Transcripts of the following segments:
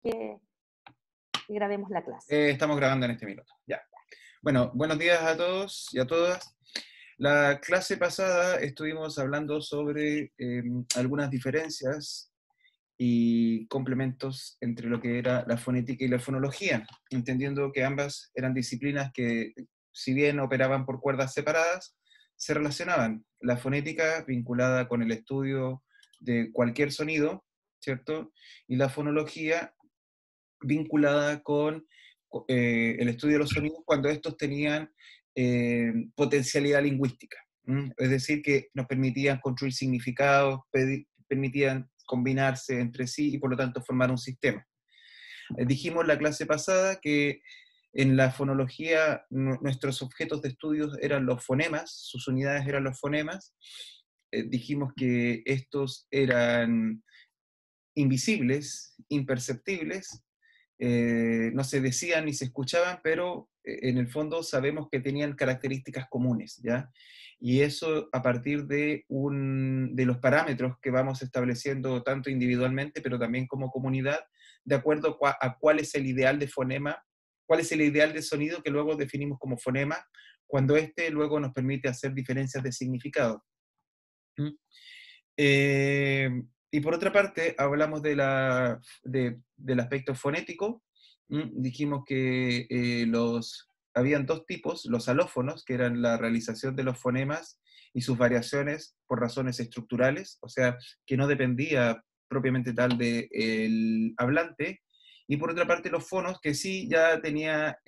que grabemos la clase. Estamos grabando en este minuto, ya. Bueno, buenos días a todos y a todas. La clase pasada estuvimos hablando sobre algunas diferencias y complementos entre lo que era la fonética y la fonología, entendiendo que ambas eran disciplinas que, si bien operaban por cuerdas separadas, se relacionaban. La fonética vinculada con el estudio de cualquier sonido, ¿cierto? Y la fonología vinculada con el estudio de los sonidos cuando estos tenían potencialidad lingüística. Es decir, que nos permitían construir significados, permitían combinarse entre sí y por lo tanto formar un sistema. Dijimos la clase pasada que en la fonología nuestros objetos de estudio eran los fonemas, sus unidades eran los fonemas. Dijimos que estos eran invisibles, imperceptibles, no se decían ni se escuchaban, pero en el fondo sabemos que tenían características comunes, ¿ya? Y eso a partir de los parámetros que vamos estableciendo tanto individualmente, pero también como comunidad, de acuerdo a cuál es el ideal de fonema, cuál es el ideal de sonido que luego definimos como fonema, cuando este luego nos permite hacer diferencias de significado. Y por otra parte, hablamos del aspecto fonético. Dijimos que habían dos tipos, los alófonos, que eran la realización de los fonemas y sus variaciones por razones estructurales, o sea, que no dependía propiamente tal del hablante, y por otra parte los fonos, que sí ya tenía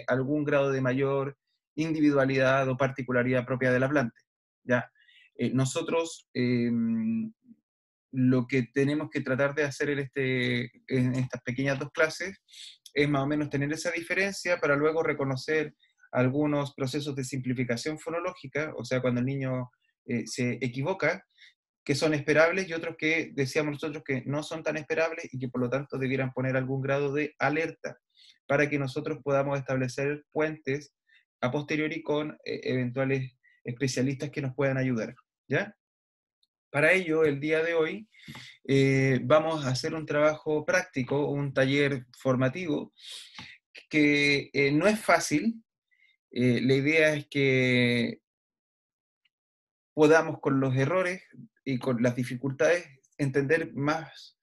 algún grado de mayor individualidad o particularidad propia del hablante, ¿ya? Nosotros lo que tenemos que tratar de hacer en estas pequeñas dos clases es más o menos tener esa diferencia para luego reconocer algunos procesos de simplificación fonológica, o sea, cuando el niño se equivoca, que son esperables y otros que decíamos nosotros que no son tan esperables y que por lo tanto debieran poner algún grado de alerta para que nosotros podamos establecer puentes a posteriori con eventuales especialistas que nos puedan ayudar, ¿ya? Para ello, el día de hoy, vamos a hacer un trabajo práctico, un taller formativo, que no es fácil. La idea es que podamos con los errores y con las dificultades entender más,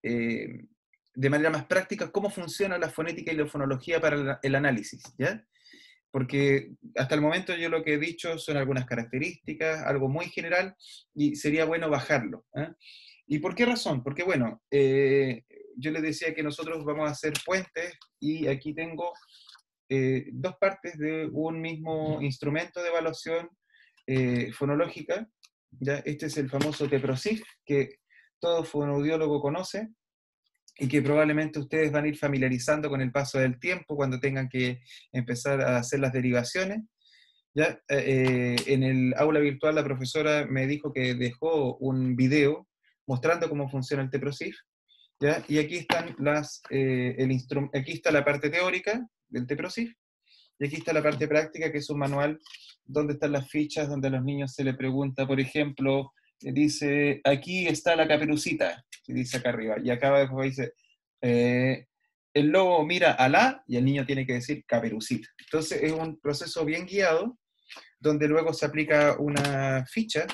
de manera más práctica cómo funciona la fonética y la fonología para el análisis, ¿ya? Porque hasta el momento yo lo que he dicho son algunas características, algo muy general, y sería bueno bajarlo. ¿Y por qué razón? Porque bueno, yo les decía que nosotros vamos a hacer puentes, y aquí tengo dos partes de un mismo instrumento de evaluación fonológica, ¿ya? Este es el famoso TEPROSIF, que todo fonoaudiólogo conoce, y que probablemente ustedes van a ir familiarizando con el paso del tiempo cuando tengan que empezar a hacer las derivaciones. ¿Ya? En el aula virtual la profesora me dijo que dejó un video mostrando cómo funciona el TEPROSIF, ¿ya? Y aquí están aquí está la parte teórica del TEPROSIF, y aquí está la parte práctica, que es un manual donde están las fichas, donde a los niños se les pregunta, por ejemplo, dice, aquí está la caperucita, y dice acá arriba, y acá abajo dice, el lobo mira a la, y el niño tiene que decir caperucita. Entonces es un proceso bien guiado, donde luego se aplica una ficha,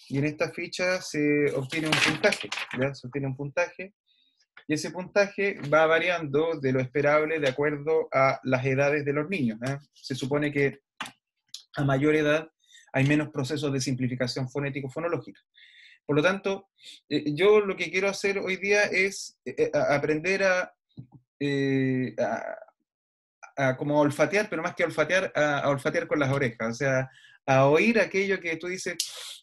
y en esta ficha se obtiene un puntaje, ¿ya? Se obtiene un puntaje, y ese puntaje va variando de lo esperable de acuerdo a las edades de los niños. Se supone que a mayor edad hay menos procesos de simplificación fonético-fonológica. Por lo tanto, yo lo que quiero hacer hoy día es aprender eh, a, como olfatear, pero más que olfatear, a olfatear con las orejas, o sea, a oír aquello que tú dices,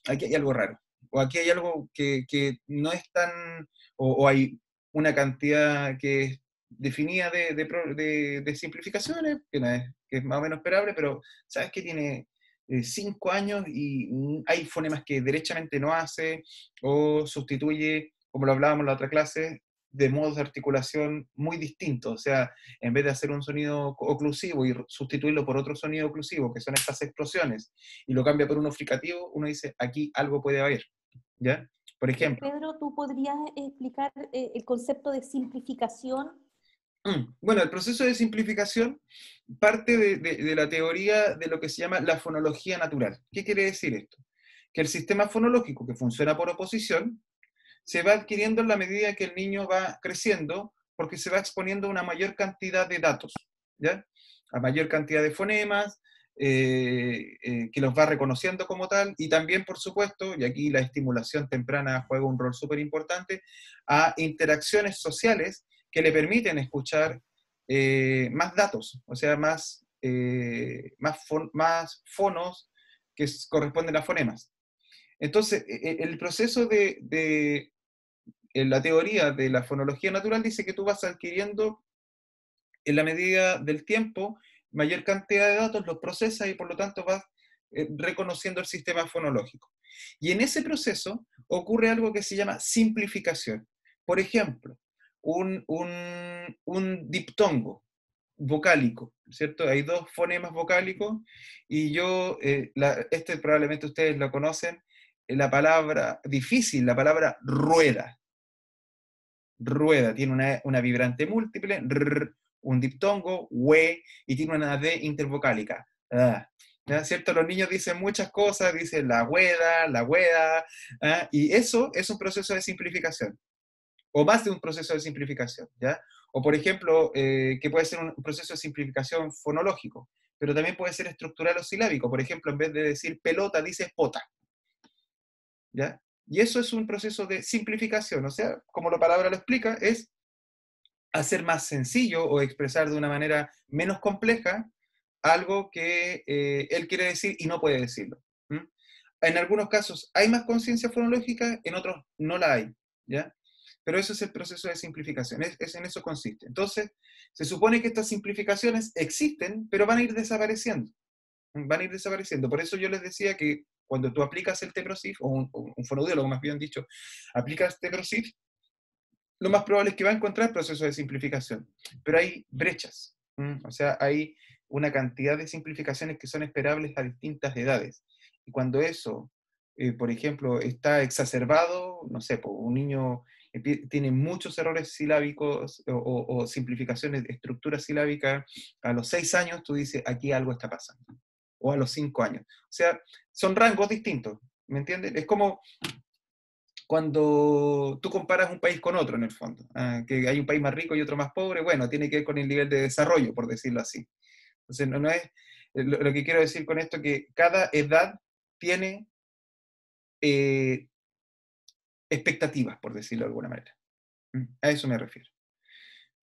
aquí hay algo raro, o aquí hay algo que no es tan, o hay una cantidad que es definida de simplificaciones, que es más o menos esperable, pero sabes que tiene 5 años y hay fonemas que derechamente no hace, o sustituye, como lo hablábamos en la otra clase, de modos de articulación muy distintos, o sea, en vez de hacer un sonido oclusivo y sustituirlo por otro sonido oclusivo, que son estas explosiones, y lo cambia por uno fricativo, uno dice, aquí algo puede haber, ¿ya? Por ejemplo. Pedro, ¿tú podrías explicar el concepto de simplificación? Bueno, el proceso de simplificación parte de la teoría de lo que se llama la fonología natural. ¿Qué quiere decir esto? Que el sistema fonológico que funciona por oposición se va adquiriendo en la medida que el niño va creciendo, porque se va exponiendo a una mayor cantidad de datos, ¿ya? A mayor cantidad de fonemas, que los va reconociendo como tal, y también, por supuesto, y aquí la estimulación temprana juega un rol súper importante, a interacciones sociales que le permiten escuchar más datos, o sea, más fonos que corresponden a fonemas. Entonces, el proceso en la teoría de la fonología natural dice que tú vas adquiriendo en la medida del tiempo mayor cantidad de datos, los procesas y por lo tanto vas reconociendo el sistema fonológico. Y en ese proceso ocurre algo que se llama simplificación. Por ejemplo, un diptongo vocálico, ¿cierto? Hay dos fonemas vocálicos y este probablemente ustedes lo conocen, la palabra difícil, la palabra rueda. Rueda, tiene una vibrante múltiple, rrr, un diptongo, we, y tiene una D intervocálica. Ah, ¿ya? ¿Cierto? Los niños dicen muchas cosas, dicen la hueda, ¿ah? Y eso es un proceso de simplificación, o más de un proceso de simplificación, ¿ya? O por ejemplo, que puede ser un proceso de simplificación fonológico, pero también puede ser estructural o silábico. Por ejemplo, en vez de decir pelota, dices pota, ¿ya? Y eso es un proceso de simplificación, o sea, como la palabra lo explica, es hacer más sencillo o expresar de una manera menos compleja algo que él quiere decir y no puede decirlo. ¿Mm? En algunos casos hay más conciencia fonológica, en otros no la hay, ¿ya? Pero eso es el proceso de simplificación, en eso consiste. Entonces, se supone que estas simplificaciones existen, pero van a ir desapareciendo. Van a ir desapareciendo. Por eso yo les decía que cuando tú aplicas el TEPROSIF, o un fonoaudiólogo más bien dicho, aplicas TEPROSIF, lo más probable es que va a encontrar procesos de simplificación, pero hay brechas, o sea, hay una cantidad de simplificaciones que son esperables a distintas edades. Y cuando eso, por ejemplo, está exacerbado, no sé, pues, un niño tiene muchos errores silábicos o simplificaciones de estructura silábica, a los 6 años tú dices, aquí algo está pasando, o a los 5 años. O sea, son rangos distintos, ¿me entiendes? Es como cuando tú comparas un país con otro, en el fondo, que hay un país más rico y otro más pobre, bueno, tiene que ver con el nivel de desarrollo, por decirlo así. Entonces, no es, lo que quiero decir con esto es que cada edad tiene eh, expectativas, por decirlo de alguna manera. A eso me refiero.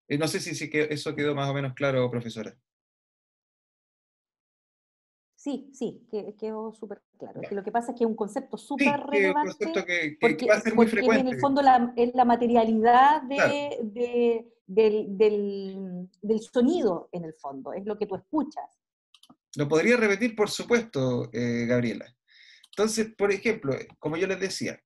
No sé si que eso quedó más o menos claro, profesora. Sí, sí, quedó súper claro. Que lo que pasa es que es un concepto súper Sí, que es un concepto relevante que va a ser muy porque es en el frecuente. fondo es la materialidad Claro, del sonido, en el fondo, es lo que tú escuchas. lo podría repetir, por supuesto, Gabriela. Entonces, por ejemplo, como yo les decía,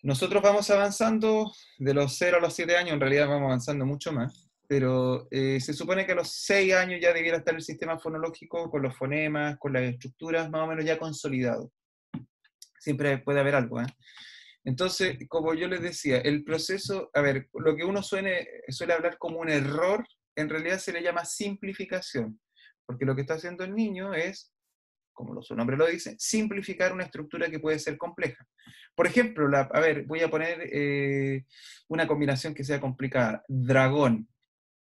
nosotros vamos avanzando de los 0 a los 7 años, en realidad vamos avanzando mucho más, pero se supone que a los 6 años ya debiera estar el sistema fonológico con los fonemas, con las estructuras más o menos ya consolidado. Siempre puede haber algo, ¿eh? Entonces, como yo les decía, el proceso, a ver, lo que uno suele hablar como un error, en realidad se le llama simplificación, porque lo que está haciendo el niño es, como su nombre lo dice, simplificar una estructura que puede ser compleja. Por ejemplo, a ver, voy a poner una combinación que sea complicada. Dragón,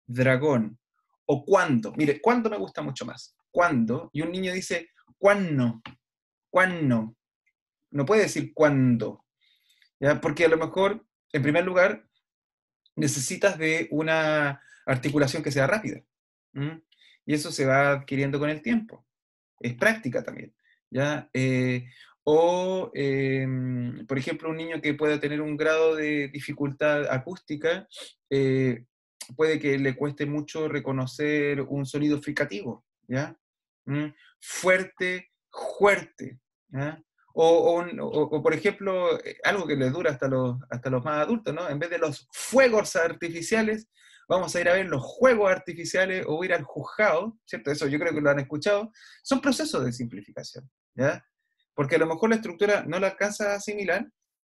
dragón. O cuándo. Mire, cuándo me gusta mucho más. Cuándo. Y un niño dice, cuándo, cuándo. No puede decir cuándo. ¿Ya? Porque a lo mejor, en primer lugar, necesitas de una articulación que sea rápida. ¿Mm? Y eso se va adquiriendo con el tiempo. Es práctica también, ¿ya? Por ejemplo, un niño que pueda tener un grado de dificultad acústica, puede que le cueste mucho reconocer un sonido fricativo, ¿ya? ¿Mm? Fuerte, fuerte, ¿ya? Por ejemplo, algo que les dura hasta los más adultos, ¿no? En vez de los fuegos artificiales, vamos a ir a ver los juegos artificiales o ir al juzgado, ¿cierto? Eso yo creo que lo han escuchado. Son procesos de simplificación, ¿ya? Porque a lo mejor la estructura no la alcanza a asimilar,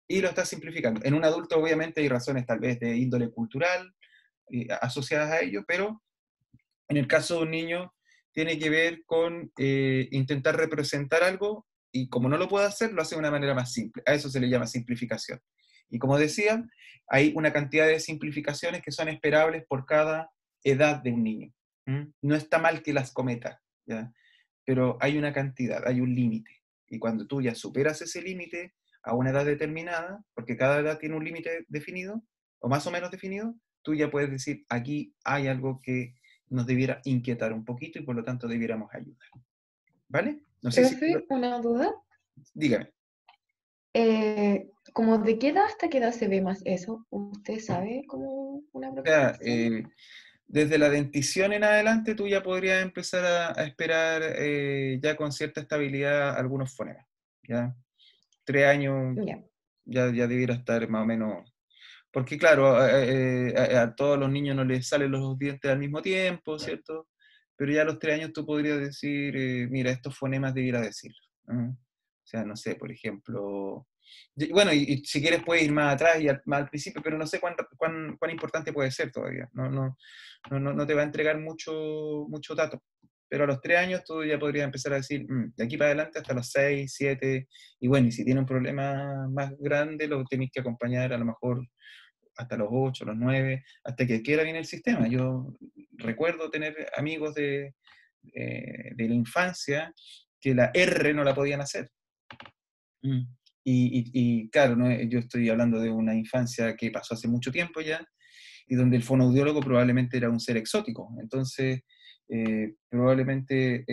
y lo estás simplificando. En un adulto obviamente hay razones tal vez de índole cultural asociadas a ello, pero en el caso de un niño tiene que ver con intentar representar algo y como no lo puede hacer, lo hace de una manera más simple. A eso se le llama simplificación. Y como decía, hay una cantidad de simplificaciones que son esperables por cada edad de un niño. ¿Mm? No está mal que las cometa, ¿ya? Pero hay una cantidad, hay un límite. Y cuando tú ya superas ese límite a una edad determinada, porque cada edad tiene un límite definido, o más o menos definido, tú ya puedes decir, aquí hay algo que nos debiera inquietar un poquito y por lo tanto debiéramos ayudar. ¿Vale? No sé si... Profe, una duda. Dígame. ¿Como de qué edad hasta qué edad se ve más eso? ¿Usted sabe como una O sea, aproximación? desde la dentición en adelante tú ya podrías empezar a esperar ya con cierta estabilidad algunos fonemas. ¿Ya? 3 años Ya. ya debiera estar más o menos. Porque claro, a todos los niños no les salen los dientes al mismo tiempo, ¿cierto? Pero ya a los 3 años tú podrías decir, mira, estos fonemas debiera decirlo. ¿Ah? O sea, no sé, por ejemplo... Bueno, y si quieres puedes ir más atrás y más al principio, pero no sé cuán importante puede ser todavía. No te va a entregar mucho dato. Pero a los 3 años tú ya podrías empezar a decir, de aquí para adelante hasta los 6, 7, y bueno, y si tiene un problema más grande, lo tenéis que acompañar a lo mejor hasta los 8, los 9, hasta que quiera bien el sistema. Yo recuerdo tener amigos de la infancia que la R no la podían hacer. Mm. Y claro, ¿no? Yo estoy hablando de una infancia que pasó hace mucho tiempo ya, y donde el fonoaudiólogo probablemente era un ser exótico. Entonces, probablemente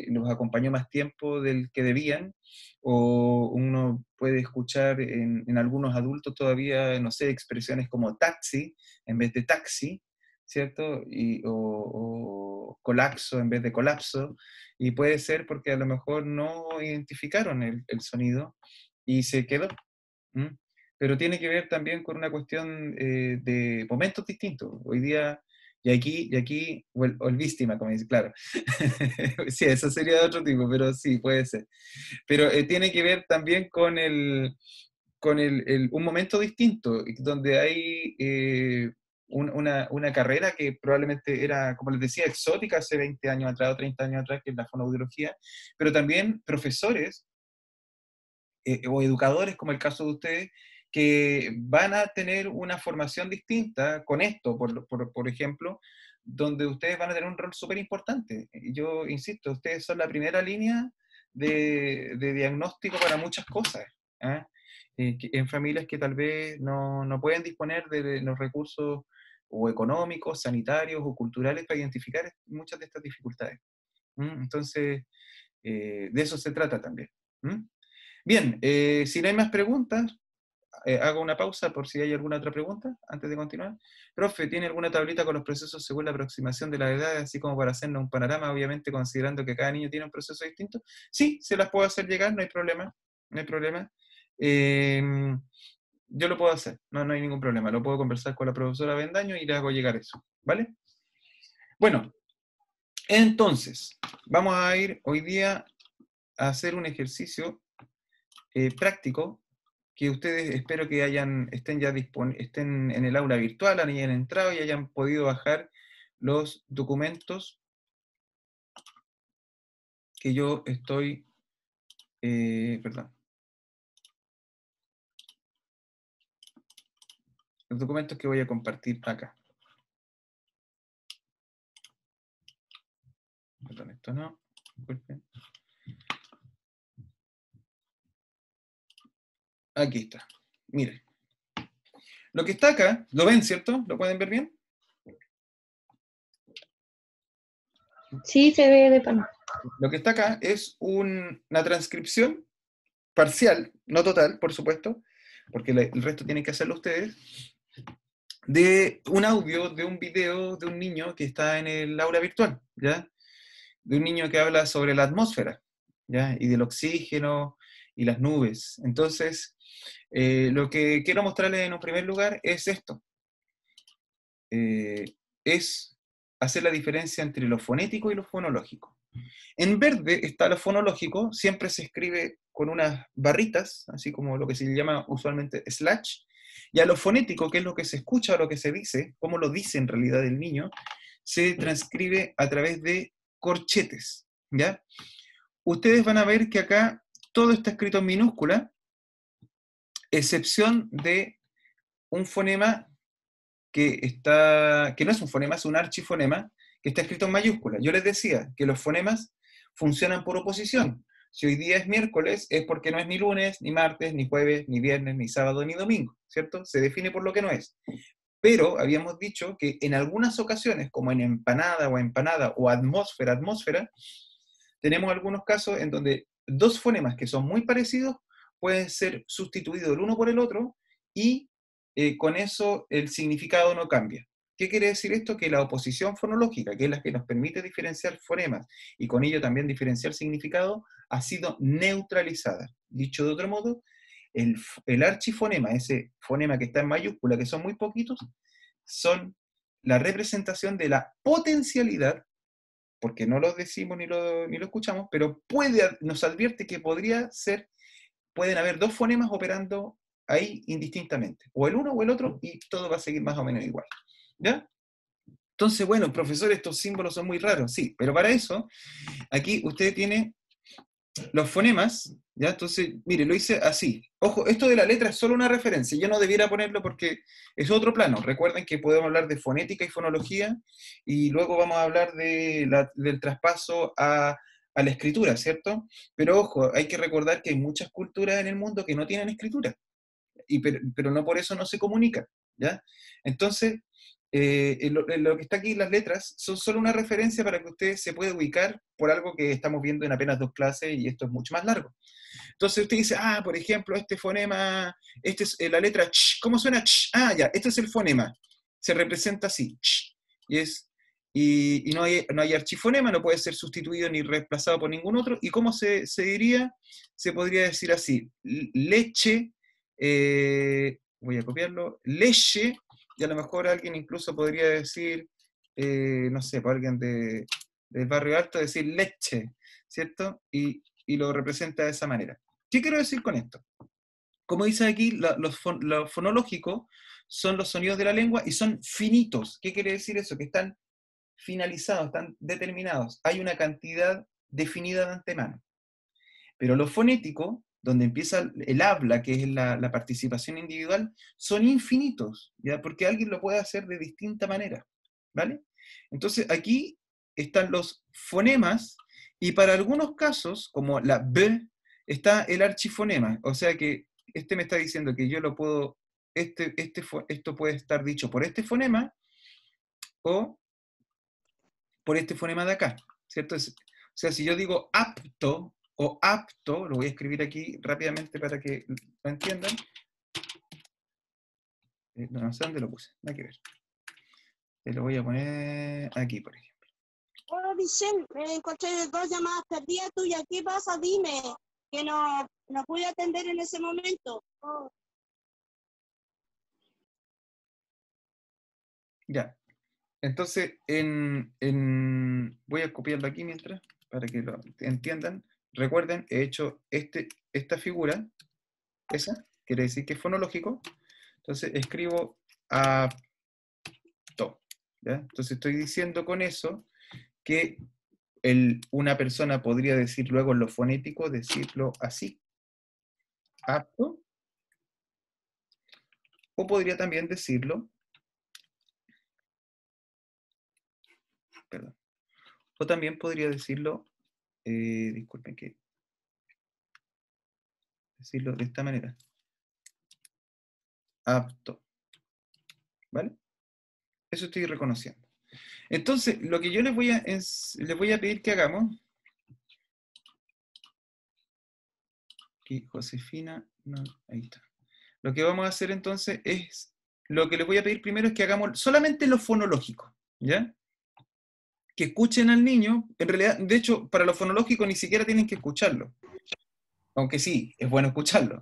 los acompañó más tiempo del que debían, o uno puede escuchar en algunos adultos todavía, no sé, expresiones como taxi en vez de taxi, ¿cierto? O colapso en vez de colapso, y puede ser porque a lo mejor no identificaron el sonido y se quedó. ¿Mm? Pero tiene que ver también con una cuestión de momentos distintos. Hoy día, o el víctima, como dice, claro. Sí, eso sería de otro tipo, pero sí, puede ser. Pero tiene que ver también con un momento distinto, donde hay una carrera que probablemente era, como les decía, exótica hace 20 años atrás o 30 años atrás, que es la fonoaudiología, pero también profesores o educadores, como el caso de ustedes, que van a tener una formación distinta con esto, por ejemplo, donde ustedes van a tener un rol súper importante. Yo insisto, ustedes son la primera línea de diagnóstico para muchas cosas. ¿Ah? En familias que tal vez no pueden disponer de los recursos o económicos, sanitarios o culturales para identificar muchas de estas dificultades. Entonces, de eso se trata también. Bien, si no hay más preguntas, hago una pausa por si hay alguna otra pregunta antes de continuar. Profe, ¿tiene alguna tablita con los procesos según la aproximación de la edad, así como para hacernos un panorama, obviamente considerando que cada niño tiene un proceso distinto? Sí, se las puedo hacer llegar, no hay problema, no hay problema. Eh, yo lo puedo hacer, no hay ningún problema. Lo puedo conversar con la profesora Bendaño y le hago llegar eso, ¿vale? Bueno, entonces, vamos a ir hoy día a hacer un ejercicio práctico que ustedes espero que estén en el aula virtual, hayan entrado y hayan podido bajar los documentos que yo estoy, perdón, los documentos que voy a compartir acá. Perdón, esto no, disculpen. Aquí está, miren. Lo que está acá, ¿lo ven, cierto? ¿Lo pueden ver bien? Sí, se ve de pan. Lo que está acá es una transcripción parcial, no total, por supuesto, porque el resto tienen que hacerlo ustedes, de un audio, de un video de un niño que está en el aula virtual, ¿ya? De un niño que habla sobre la atmósfera, ¿ya? Y del oxígeno y las nubes. Entonces, lo que quiero mostrarles en un primer lugar es esto. Es hacer la diferencia entre lo fonético y lo fonológico. En verde está lo fonológico, siempre se escribe con unas barritas, así como lo que se llama usualmente slash, y a lo fonético, que es lo que se escucha o lo que se dice, cómo lo dice en realidad el niño, se transcribe a través de corchetes, ¿ya? Ustedes van a ver que acá todo está escrito en minúscula, excepción de un fonema que no es un fonema, es un archifonema, que está escrito en mayúscula. Yo les decía que los fonemas funcionan por oposición. Si hoy día es miércoles, es porque no es ni lunes, ni martes, ni jueves, ni viernes, ni sábado, ni domingo, ¿cierto? Se define por lo que no es. Pero habíamos dicho que en algunas ocasiones, como en empanada o atmósfera, tenemos algunos casos en donde dos fonemas que son muy parecidos pueden ser sustituidos el uno por el otro y con eso el significado no cambia. ¿Qué quiere decir esto? Que la oposición fonológica, que es la que nos permite diferenciar fonemas y con ello también diferenciar significado, ha sido neutralizada. Dicho de otro modo, el archifonema, ese fonema que está en mayúscula, que son muy poquitos, son la representación de la potencialidad, porque no lo decimos ni lo escuchamos, pero nos advierte que pueden haber dos fonemas operando ahí indistintamente, o el uno o el otro, y todo va a seguir más o menos igual. ¿Ya? Entonces, bueno, profesor, estos símbolos son muy raros, sí, pero para eso, aquí usted tiene los fonemas, ¿ya? Entonces, mire, lo hice así. Ojo, esto de la letra es solo una referencia, yo no debiera ponerlo porque es otro plano. Recuerden que podemos hablar de fonética y fonología, y luego vamos a hablar del traspaso a la escritura, ¿cierto? Pero ojo, hay que recordar que hay muchas culturas en el mundo que no tienen escritura, pero no por eso no se comunican, ¿ya? Entonces, lo que está aquí, las letras, son solo una referencia para que usted se pueda ubicar por algo que estamos viendo en apenas 2 clases y esto es mucho más largo. Entonces usted dice, por ejemplo, este fonema, este es la letra ch, ¿cómo suena ch? Ya, este es el fonema, se representa así, ch, y no hay archifonema, no puede ser sustituido ni reemplazado por ningún otro, y ¿cómo se diría? Se podría decir así, leche, voy a copiarlo, leche, y a lo mejor alguien incluso podría decir, no sé, para alguien del barrio alto, decir leche, ¿cierto? Y lo representa de esa manera. ¿Qué quiero decir con esto? Como dice aquí, lo fonológico son los sonidos de la lengua y son finitos. ¿Qué quiere decir eso? Que están finalizados, están determinados. Hay una cantidad definida de antemano. Pero lo fonético, donde empieza el habla, que es la participación individual, son infinitos, ¿ya? Porque alguien lo puede hacer de distinta manera, ¿vale? Entonces aquí están los fonemas, y para algunos casos, como la B, está el archifonema, o sea que este me está diciendo que yo lo puedo, esto puede estar dicho por este fonema, o por este fonema de acá, ¿cierto? O sea, si yo digo apto o apto, lo voy a escribir aquí rápidamente para que lo entiendan. No sé dónde lo puse, no hay que ver. Te lo voy a poner aquí, por ejemplo. Hola, Vicente, me encontré 2 llamadas perdidas tuyas. ¿Qué pasa? Dime, que no pude atender en ese momento. Oh. Ya. Entonces, voy a copiarlo aquí mientras, para que lo entiendan. Recuerden, he hecho esta figura, esa, quiere decir que es fonológico. Entonces, escribo apto, ¿ya? Entonces, estoy diciendo con eso que una persona podría decir luego en lo fonético, decirlo así, apto, o podría también decirlo, perdón, o también podría decirlo, disculpen que, decirlo de esta manera, apto, ¿vale? Eso estoy reconociendo. Entonces, lo que yo les voy a pedir que hagamos, aquí Josefina, no, ahí está. Lo que vamos a hacer entonces es, lo que les voy a pedir primero es que hagamos solamente lo fonológico, ¿ya? Que escuchen al niño, en realidad, de hecho, para lo fonológico ni siquiera tienen que escucharlo, aunque sí, es bueno escucharlo,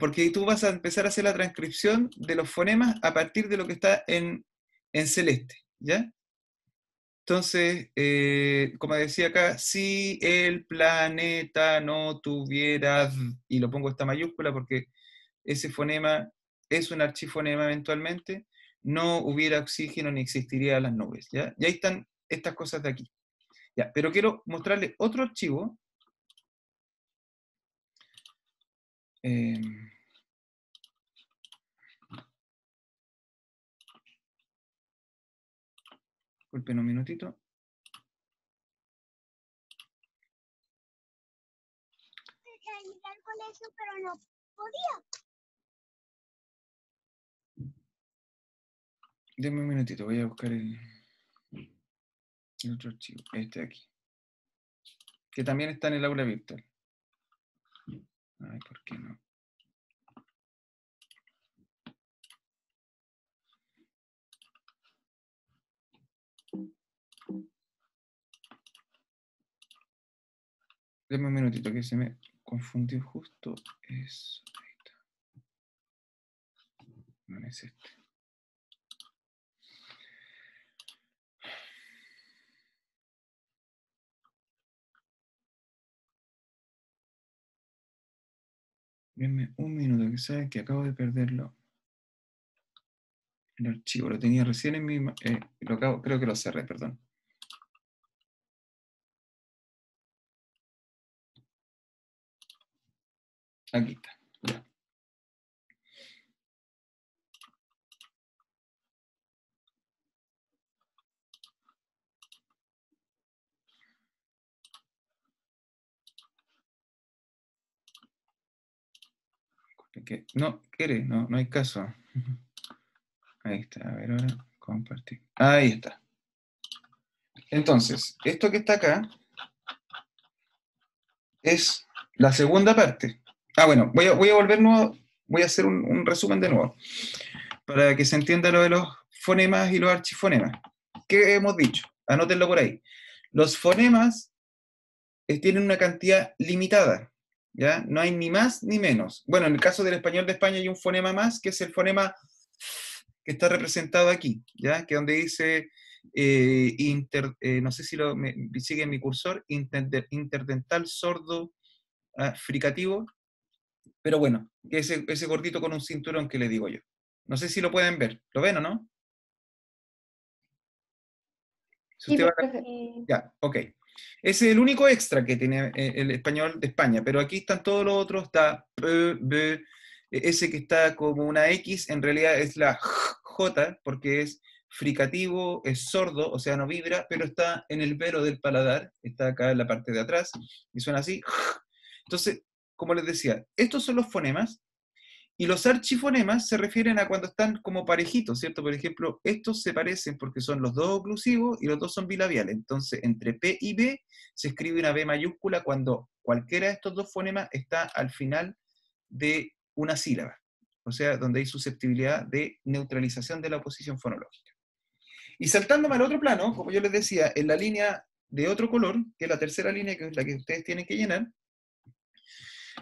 porque tú vas a empezar a hacer la transcripción de los fonemas a partir de lo que está en celeste, ¿ya? Entonces, como decía acá, si el planeta no tuviera, y lo pongo esta mayúscula porque ese fonema es un archifonema eventualmente, no hubiera oxígeno ni existirían las nubes, ¿ya? Y ahí están estas cosas de aquí. Ya, pero quiero mostrarles otro archivo. Disculpen un minutito. Quería ir al colegio, pero no podía. Denme un minutito, voy a buscar el otro archivo, este de aquí. Que también está en el aula virtual. Ay, ¿por qué no? Denme un minutito que se me confundió justo. Eso, ahí está. No es este. Denme un minuto, que saben que acabo de perderlo. El archivo, lo tenía recién en mi... creo que lo cerré, perdón. Aquí está, ya. No, quiere, no hay caso. Ahí está, a ver ahora, compartir. Ahí está. Entonces, esto que está acá es la segunda parte. Bueno, voy a volver nuevo, voy a hacer un resumen de nuevo, para que se entienda lo de los fonemas y los archifonemas. ¿Qué hemos dicho? Anótenlo por ahí. Los fonemas tienen una cantidad limitada, ¿ya? No hay ni más ni menos. Bueno, en el caso del español de España hay un fonema más, que es el fonema que está representado aquí, ¿ya? Que donde dice, no sé si sigue en mi cursor, interdental sordo fricativo, pero bueno, que ese gordito con un cinturón que le digo yo. No sé si lo pueden ver. ¿Lo ven o no? Si Sí, usted va a... profe. Ya, ok. Ese es el único extra que tiene el español de España, pero aquí están todos los otros, está p, b, ese que está como una X, en realidad es la J, porque es fricativo, es sordo, o sea, no vibra, pero está en el velo del paladar, está acá en la parte de atrás, y suena así. Entonces, como les decía, estos son los fonemas, y los archifonemas se refieren a cuando están como parejitos, ¿cierto? Por ejemplo, estos se parecen porque son los dos oclusivos y los dos son bilabiales. Entonces, entre P y B se escribe una B mayúscula cuando cualquiera de estos dos fonemas está al final de una sílaba. O sea, donde hay susceptibilidad de neutralización de la oposición fonológica. Y saltándome al otro plano, como yo les decía, en la línea de otro color, que es la tercera línea, que es la que ustedes tienen que llenar,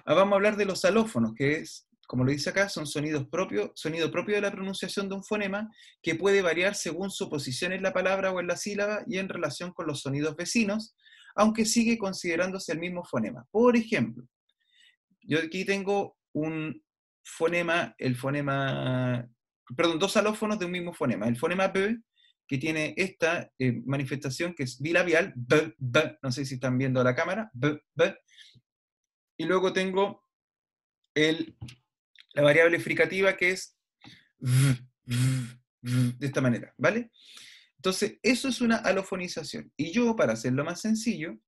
vamos a hablar de los alófonos, que es, como lo dice acá, son sonido propio de la pronunciación de un fonema que puede variar según su posición en la palabra o en la sílaba y en relación con los sonidos vecinos, aunque sigue considerándose el mismo fonema. Por ejemplo, yo aquí tengo un fonema, dos alófonos de un mismo fonema. El fonema B, que tiene esta manifestación que es bilabial, B, B, no sé si están viendo la cámara, B, B. Y luego tengo la variable fricativa que es de esta manera, ¿vale? Entonces, eso es una alofonización. Y yo, para hacerlo más sencillo,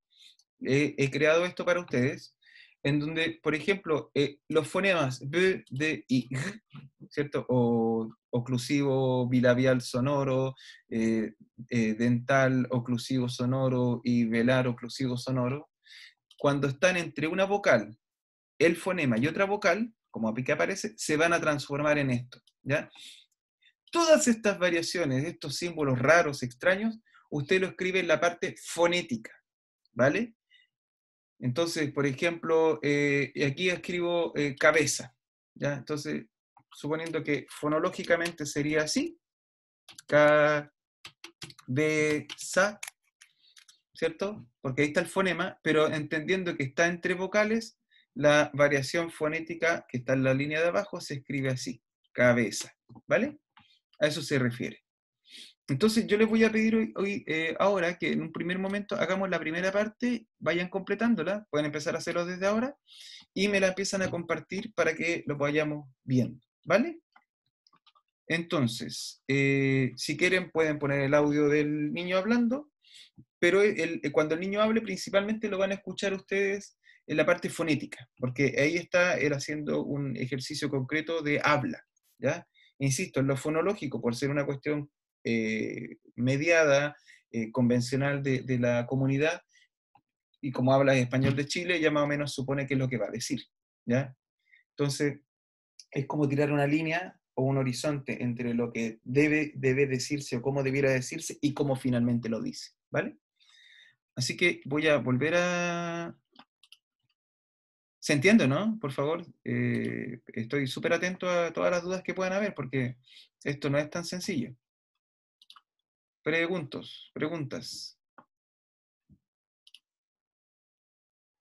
he creado esto para ustedes, en donde, por ejemplo, los fonemas b, d y g, ¿cierto? O oclusivo bilabial sonoro, dental oclusivo sonoro y velar oclusivo sonoro, cuando están entre una vocal, el fonema y otra vocal, como aquí aparece, se van a transformar en esto, ¿ya? Todas estas variaciones, estos símbolos raros, extraños, usted lo escribe en la parte fonética, ¿vale? Entonces, por ejemplo, aquí escribo cabeza, ¿ya? Entonces, suponiendo que fonológicamente sería así, de sa, ¿cierto? Porque ahí está el fonema, pero entendiendo que está entre vocales, la variación fonética que está en la línea de abajo se escribe así, cabeza, ¿vale? A eso se refiere. Entonces yo les voy a pedir ahora que en un primer momento hagamos la primera parte, vayan completándola, pueden empezar a hacerlo desde ahora, y me la empiezan a compartir para que lo vayamos viendo, ¿vale? Entonces, si quieren pueden poner el audio del niño hablando, pero cuando el niño hable principalmente lo van a escuchar ustedes en la parte fonética, porque ahí está él haciendo un ejercicio concreto de habla, ¿ya? Insisto, en lo fonológico, por ser una cuestión mediada, convencional de la comunidad, y como habla español de Chile, ya más o menos supone qué es lo que va a decir, ¿ya? Entonces, es como tirar una línea o un horizonte entre lo que debe decirse o cómo debiera decirse y cómo finalmente lo dice, ¿vale? Así que voy a volver a... ¿Se entiende, no? Por favor, estoy súper atento a todas las dudas que puedan haber, porque esto no es tan sencillo. Preguntas.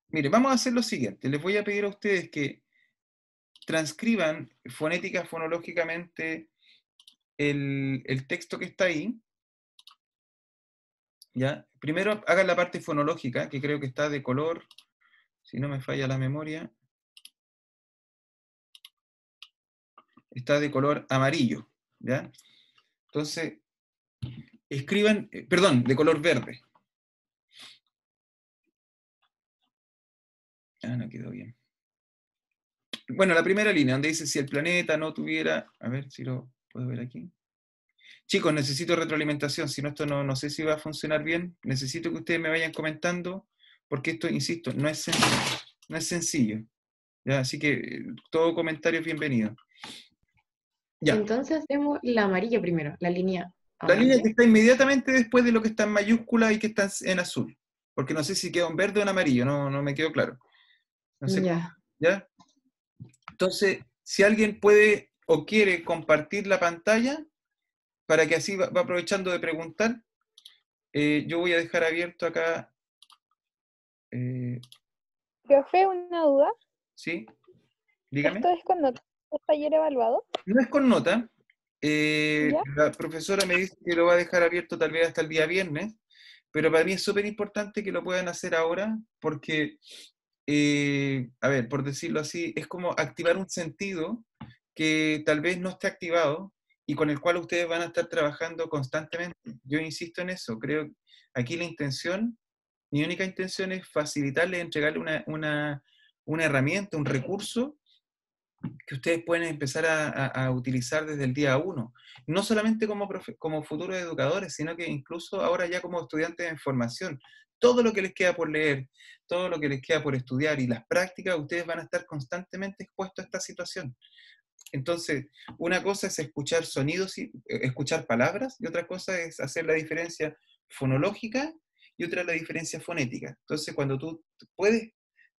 Mire, vamos a hacer lo siguiente. Les voy a pedir a ustedes que transcriban fonética, fonológicamente el texto que está ahí. ¿Ya? Primero hagan la parte fonológica, que creo que está de color, si no me falla la memoria, está de color amarillo, ¿ya? Entonces, escriban, perdón, de color verde. Ah, no quedó bien. Bueno, la primera línea, donde dice si el planeta no tuviera, a ver si lo puedo ver aquí. Chicos, necesito retroalimentación, si no esto no sé si va a funcionar bien, necesito que ustedes me vayan comentando, porque esto, insisto, no es sencillo. ¿Ya? Así que todo comentario es bienvenido. Ya. Entonces hacemos la amarilla primero, la línea La línea amarilla. que está inmediatamente después de lo que está en mayúscula y que está en azul. Porque no sé si quedó en verde o en amarillo, no me quedó claro. No sé, Ya. ¿ya? Entonces, si alguien puede o quiere compartir la pantalla, para que así va aprovechando de preguntar, yo voy a dejar abierto acá. Profe, una duda. ¿Sí? Dígame. ¿Esto es con nota de taller evaluado? No es con nota. ¿Ya? La profesora me dice que lo va a dejar abierto tal vez hasta el día viernes, pero para mí es súper importante que lo puedan hacer ahora porque, a ver, por decirlo así, es como activar un sentido que tal vez no esté activado y con el cual ustedes van a estar trabajando constantemente. Yo insisto en eso, creo que aquí la intención, mi única intención es facilitarles, entregarle una herramienta, un recurso que ustedes pueden empezar a utilizar desde el día 1. No solamente como futuros educadores, sino que incluso ahora ya como estudiantes en formación. Todo lo que les queda por leer, todo lo que les queda por estudiar y las prácticas, ustedes van a estar constantemente expuestos a esta situación. Entonces, una cosa es escuchar sonidos y escuchar palabras, y otra cosa es hacer la diferencia fonológica y otra la diferencia fonética. Entonces, cuando tú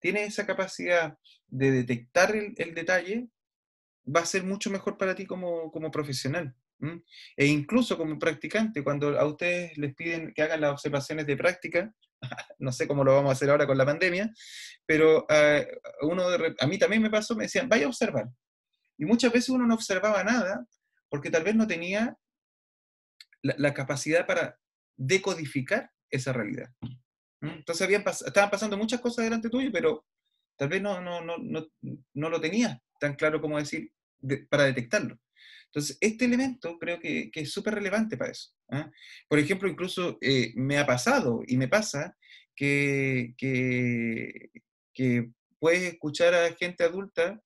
tienes esa capacidad de detectar el detalle, va a ser mucho mejor para ti como profesional. ¿M? E incluso como practicante, cuando a ustedes les piden que hagan las observaciones de práctica, no sé cómo lo vamos a hacer ahora con la pandemia, pero a mí también me pasó, me decían, vaya a observar. Y muchas veces uno no observaba nada porque tal vez no tenía la capacidad para decodificar esa realidad. Entonces estaban pasando muchas cosas delante tuyo, pero tal vez no lo tenías tan claro como decir para detectarlo. Entonces, este elemento creo que es súper relevante para eso. ¿Ah? Por ejemplo, incluso me ha pasado y me pasa que puedes escuchar a gente adulta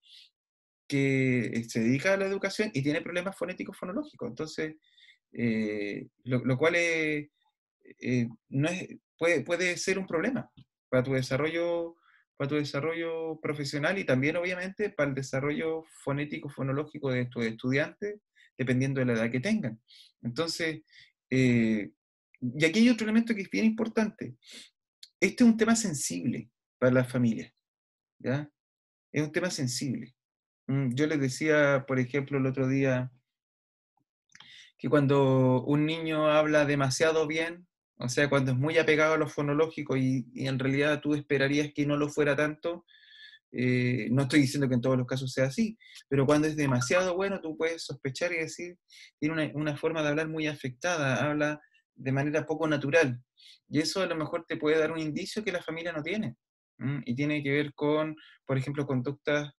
que se dedica a la educación y tiene problemas fonéticos fonológicos. Entonces, lo cual no puede ser un problema para tu desarrollo profesional y también, obviamente, para el desarrollo fonético, fonológico de tus estudiantes, dependiendo de la edad que tengan. Entonces, y aquí hay otro elemento que es bien importante. Este es un tema sensible para las familias, ¿ya? Es un tema sensible. Yo les decía, por ejemplo, el otro día que cuando un niño habla demasiado bien, o sea, cuando es muy apegado a lo fonológico y en realidad tú esperarías que no lo fuera tanto, no estoy diciendo que en todos los casos sea así, pero cuando es demasiado bueno, tú puedes sospechar y decir, tiene una forma de hablar muy afectada, habla de manera poco natural. Y eso a lo mejor te puede dar un indicio que la familia no tiene. Y tiene que ver con, por ejemplo, conductas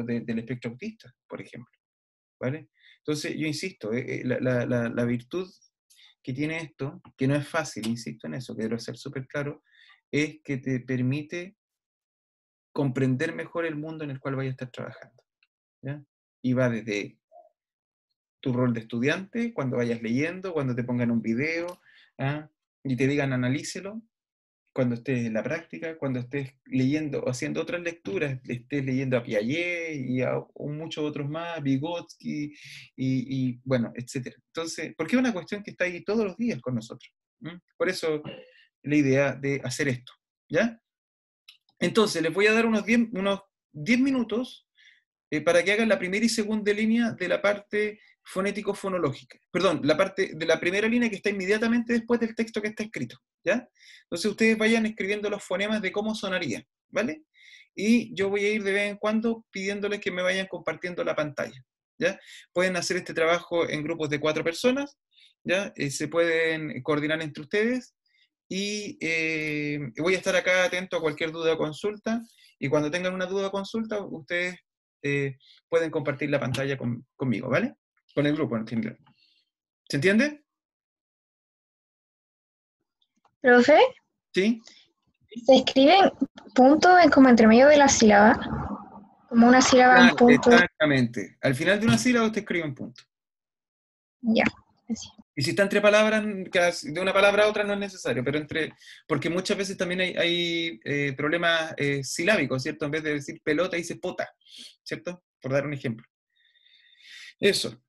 del espectro autista, por ejemplo. ¿Vale? Entonces, yo insisto, la virtud que tiene esto, que no es fácil, insisto en eso, quiero ser súper claro, es que te permite comprender mejor el mundo en el cual vayas a estar trabajando. ¿Ya? Y va desde tu rol de estudiante, cuando vayas leyendo, cuando te pongan un video, ¿ah? Y te digan analícelo, cuando estés en la práctica, cuando estés leyendo o haciendo otras lecturas, estés leyendo a Piaget y a muchos otros más, Vygotsky bueno, etcétera. Entonces, porque es una cuestión que está ahí todos los días con nosotros. Por eso la idea de hacer esto, ¿ya? Entonces, les voy a dar unos 10 minutos para que hagan la primera y segunda línea de la parte fonético-fonológica. Perdón, la parte de la primera línea que está inmediatamente después del texto que está escrito, ¿ya? Entonces ustedes vayan escribiendo los fonemas de cómo sonaría, ¿vale? Y yo voy a ir de vez en cuando pidiéndoles que me vayan compartiendo la pantalla, ¿ya? Pueden hacer este trabajo en grupos de 4 personas, ¿ya? Se pueden coordinar entre ustedes y voy a estar acá atento a cualquier duda o consulta, y cuando tengan una duda o consulta, ustedes eh, pueden compartir la pantalla conmigo, ¿vale? Con el grupo en general. ¿Se entiende? Profe, ¿Sí? se escriben puntos como entre medio de la sílaba, como una sílaba en punto. Exactamente. Al final de una sílaba usted escribe un punto. Ya, así. Y si está entre palabras, de una palabra a otra no es necesario, pero porque muchas veces también hay problemas silábicos, ¿cierto? En vez de decir pelota, dice pota, ¿cierto? Por dar un ejemplo. Eso.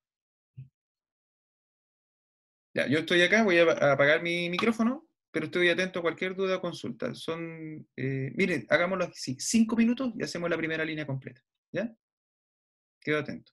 Ya, yo estoy acá, voy a apagar mi micrófono, pero estoy atento a cualquier duda o consulta. Miren, hagámoslo así, 5 minutos y hacemos la primera línea completa. ¿Ya? Quedo atento.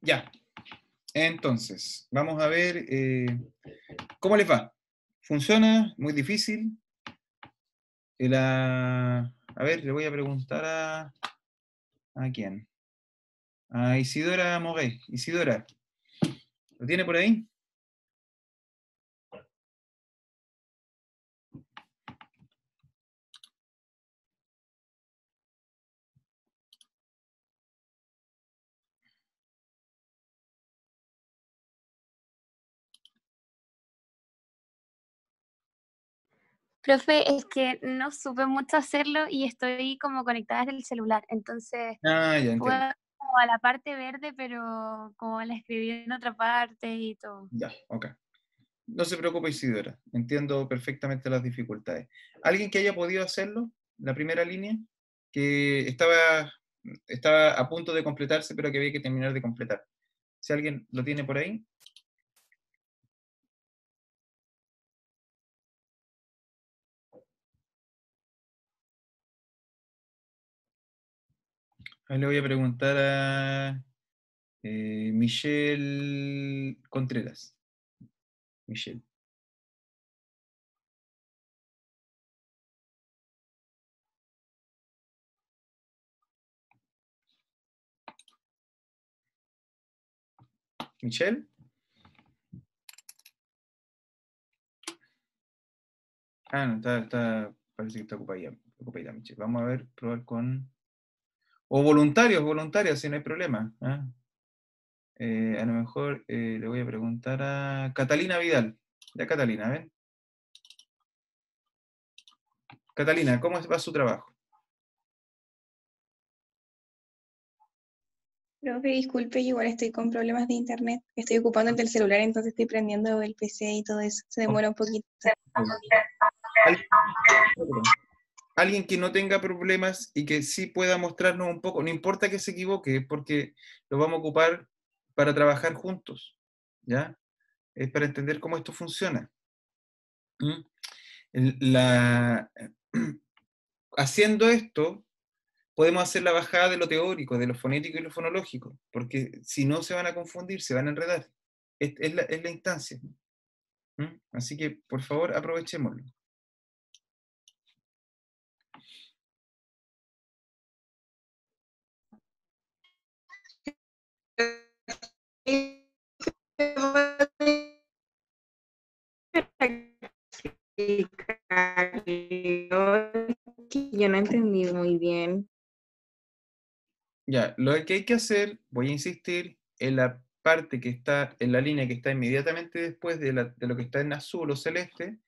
Ya. Entonces, vamos a ver cómo les va. ¿Funciona? ¿Muy difícil? A ver, le voy a preguntar ¿a quién? A Isidora Mogué. Isidora, ¿lo tiene por ahí? Profe, es que no supe mucho hacerlo y estoy como conectada desde el celular, entonces Ah, ya fue entiendo. como a la parte verde, pero como la escribí en otra parte y todo. Ya, ok. No se preocupe, Isidora. Entiendo perfectamente las dificultades. ¿Alguien que haya podido hacerlo? La primera línea, que estaba a punto de completarse, pero que había que terminar de completar. Si alguien lo tiene por ahí. Ahí le voy a preguntar a Michelle Contreras. Michelle. Michelle. Ah, no, parece que está ocupadita, Michelle. Vamos a ver, probar con... O voluntarios, si no hay problema. ¿Ah? A lo mejor le voy a preguntar a Catalina Vidal. Ya, Catalina, ven. Catalina, ¿cómo va su trabajo? Profe, disculpe, yo igual estoy con problemas de internet. Estoy ocupando el del celular, entonces estoy prendiendo el PC y todo eso. Se demora un poquito. Alguien que no tenga problemas y que sí pueda mostrarnos un poco, no importa que se equivoque, porque lo vamos a ocupar para trabajar juntos, ¿ya? Es para entender cómo esto funciona. ¿Mm? Haciendo esto, podemos hacer la bajada de lo teórico, de lo fonético y lo fonológico, porque si no se van a confundir, se van a enredar. Es la instancia. ¿Mm? Así que, por favor, aprovechémoslo. Yo no entendí muy bien. Ya, lo que hay que hacer, voy a insistir, en la parte que está, en la línea que está inmediatamente después de lo que está en azul o celeste,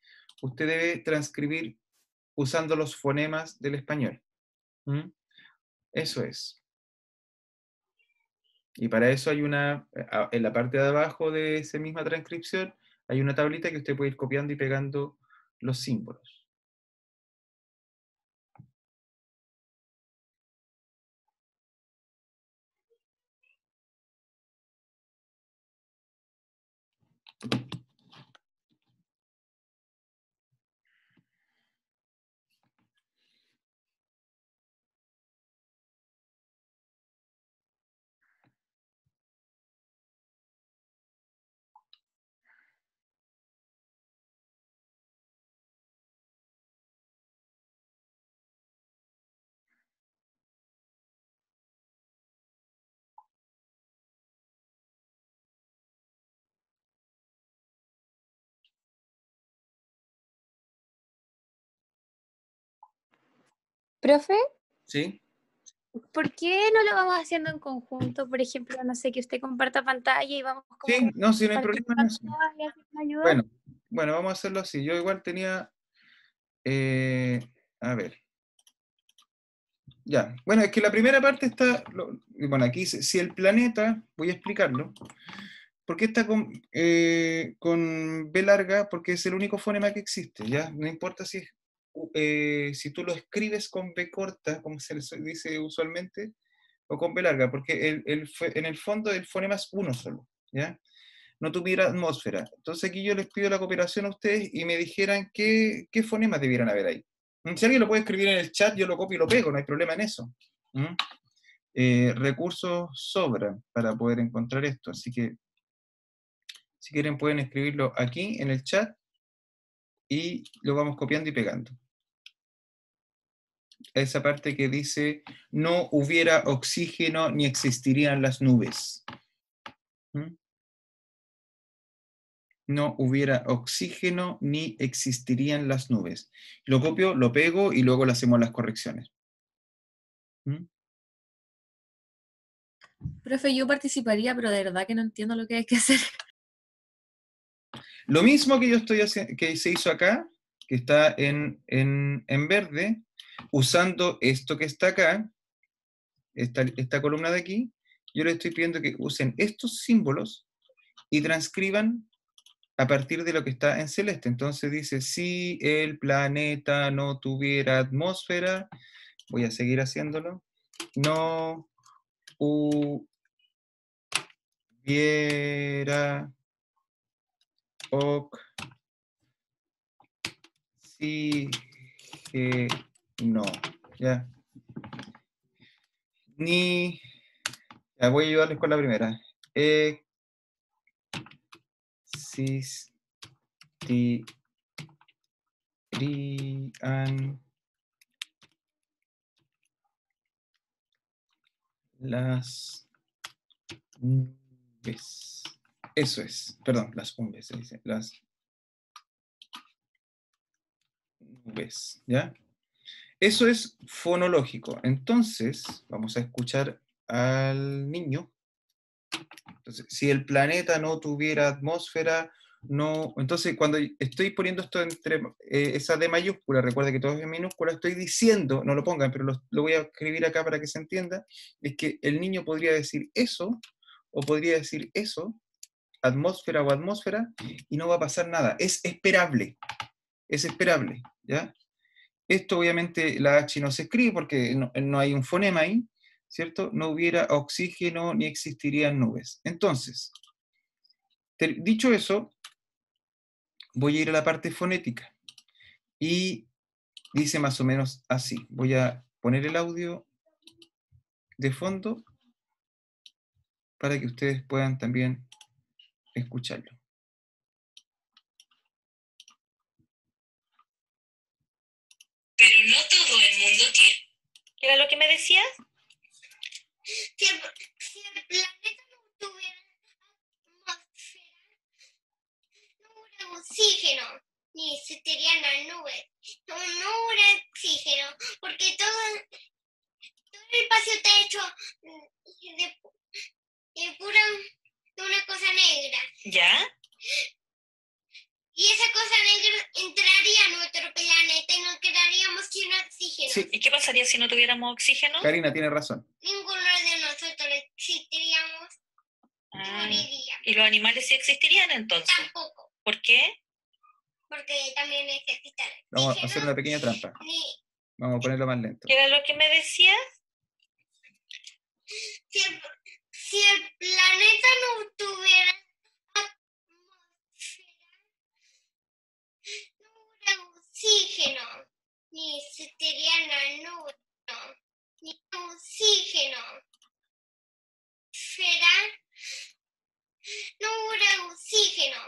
usted debe transcribir usando los fonemas del español. ¿Mm? Eso es. Y para eso hay en la parte de abajo de esa misma transcripción, hay una tablita que usted puede ir copiando y pegando los símbolos. Profe, ¿Sí? ¿por qué no lo vamos haciendo en conjunto? Por ejemplo, no sé, que usted comparta pantalla y vamos como Sí, no, si no hay compartiendo problema en eso. pantalla, así me ayuda. Bueno, vamos a hacerlo así. Yo igual tenía... a ver. Ya, bueno, es que la primera parte está, bueno, aquí dice, si el planeta, voy a explicarlo, ¿por qué está con B larga? Porque es el único fonema que existe, ¿ya? No importa si tú lo escribes con B corta, como se les dice usualmente, o con B larga, porque en el fondo el fonema es uno solo, ¿ya? No tuviera atmósfera. Entonces aquí yo les pido la cooperación a ustedes y me dijeran qué fonemas debieran haber ahí. Si alguien lo puede escribir en el chat, yo lo copio y lo pego, no hay problema en eso. ¿Mm? recursos sobran para poder encontrar esto, así que si quieren pueden escribirlo aquí en el chat y lo vamos copiando y pegando. Esa parte que dice, no hubiera oxígeno ni existirían las nubes. ¿Mm? No hubiera oxígeno ni existirían las nubes. Lo copio, lo pego y luego le hacemos las correcciones. ¿Mm? Profe, yo participaría, pero de verdad que no entiendo lo que hay que hacer. Lo mismo que yo estoy haciendo, que se hizo acá, que está en verde, usando esto que está acá, esta columna de aquí, yo les estoy pidiendo que usen estos símbolos y transcriban a partir de lo que está en celeste. Entonces dice, si el planeta no tuviera atmósfera, voy a seguir haciéndolo, no hubiera oxígeno, ya. Ni, ya voy a ayudarles con la primera. Existirían las nubes. Eso es, perdón, las nubes se dice, las nubes, ¿ya? Eso es fonológico. Entonces, vamos a escuchar al niño. Entonces, si el planeta no tuviera atmósfera, no... Entonces, cuando estoy poniendo esto entre esa D mayúscula, recuerda que todo es en minúscula, estoy diciendo, no lo pongan, pero lo voy a escribir acá para que se entienda, es que el niño podría decir eso, o podría decir eso, atmósfera o atmósfera, y no va a pasar nada. Es esperable, ¿ya? Esto obviamente la H no se escribe porque no hay un fonema ahí, ¿cierto? No hubiera oxígeno ni existirían nubes. Entonces, dicho eso, voy a ir a la parte fonética. Y dice más o menos así. Voy a poner el audio de fondo para que ustedes puedan también escucharlo. Pero no todo el mundo tiene. ¿Qué era lo que me decías? Si el planeta no tuviera atmósfera, no hubiera oxígeno, ni existirían las nubes. No hubiera oxígeno, porque todo el espacio está hecho de una cosa negra. ¿Ya? Y esa cosa negra entraría a nuestro planeta y nos quedaríamos sin oxígeno. Sí. ¿Y qué pasaría si no tuviéramos oxígeno? Karina tiene razón. Ninguno de nosotros existiríamos y Ah, moriríamos. ¿y los animales sí existirían entonces? Tampoco, ¿Por qué? porque también necesitan Vamos a hacer oxígeno. una pequeña trampa. Vamos a ponerlo más lento. ¿Qué era lo que me decías? Si el planeta no tuviera atmósfera, no hubiera oxígeno, ni existirían las nubes, ni oxígeno. No hubiera oxígeno,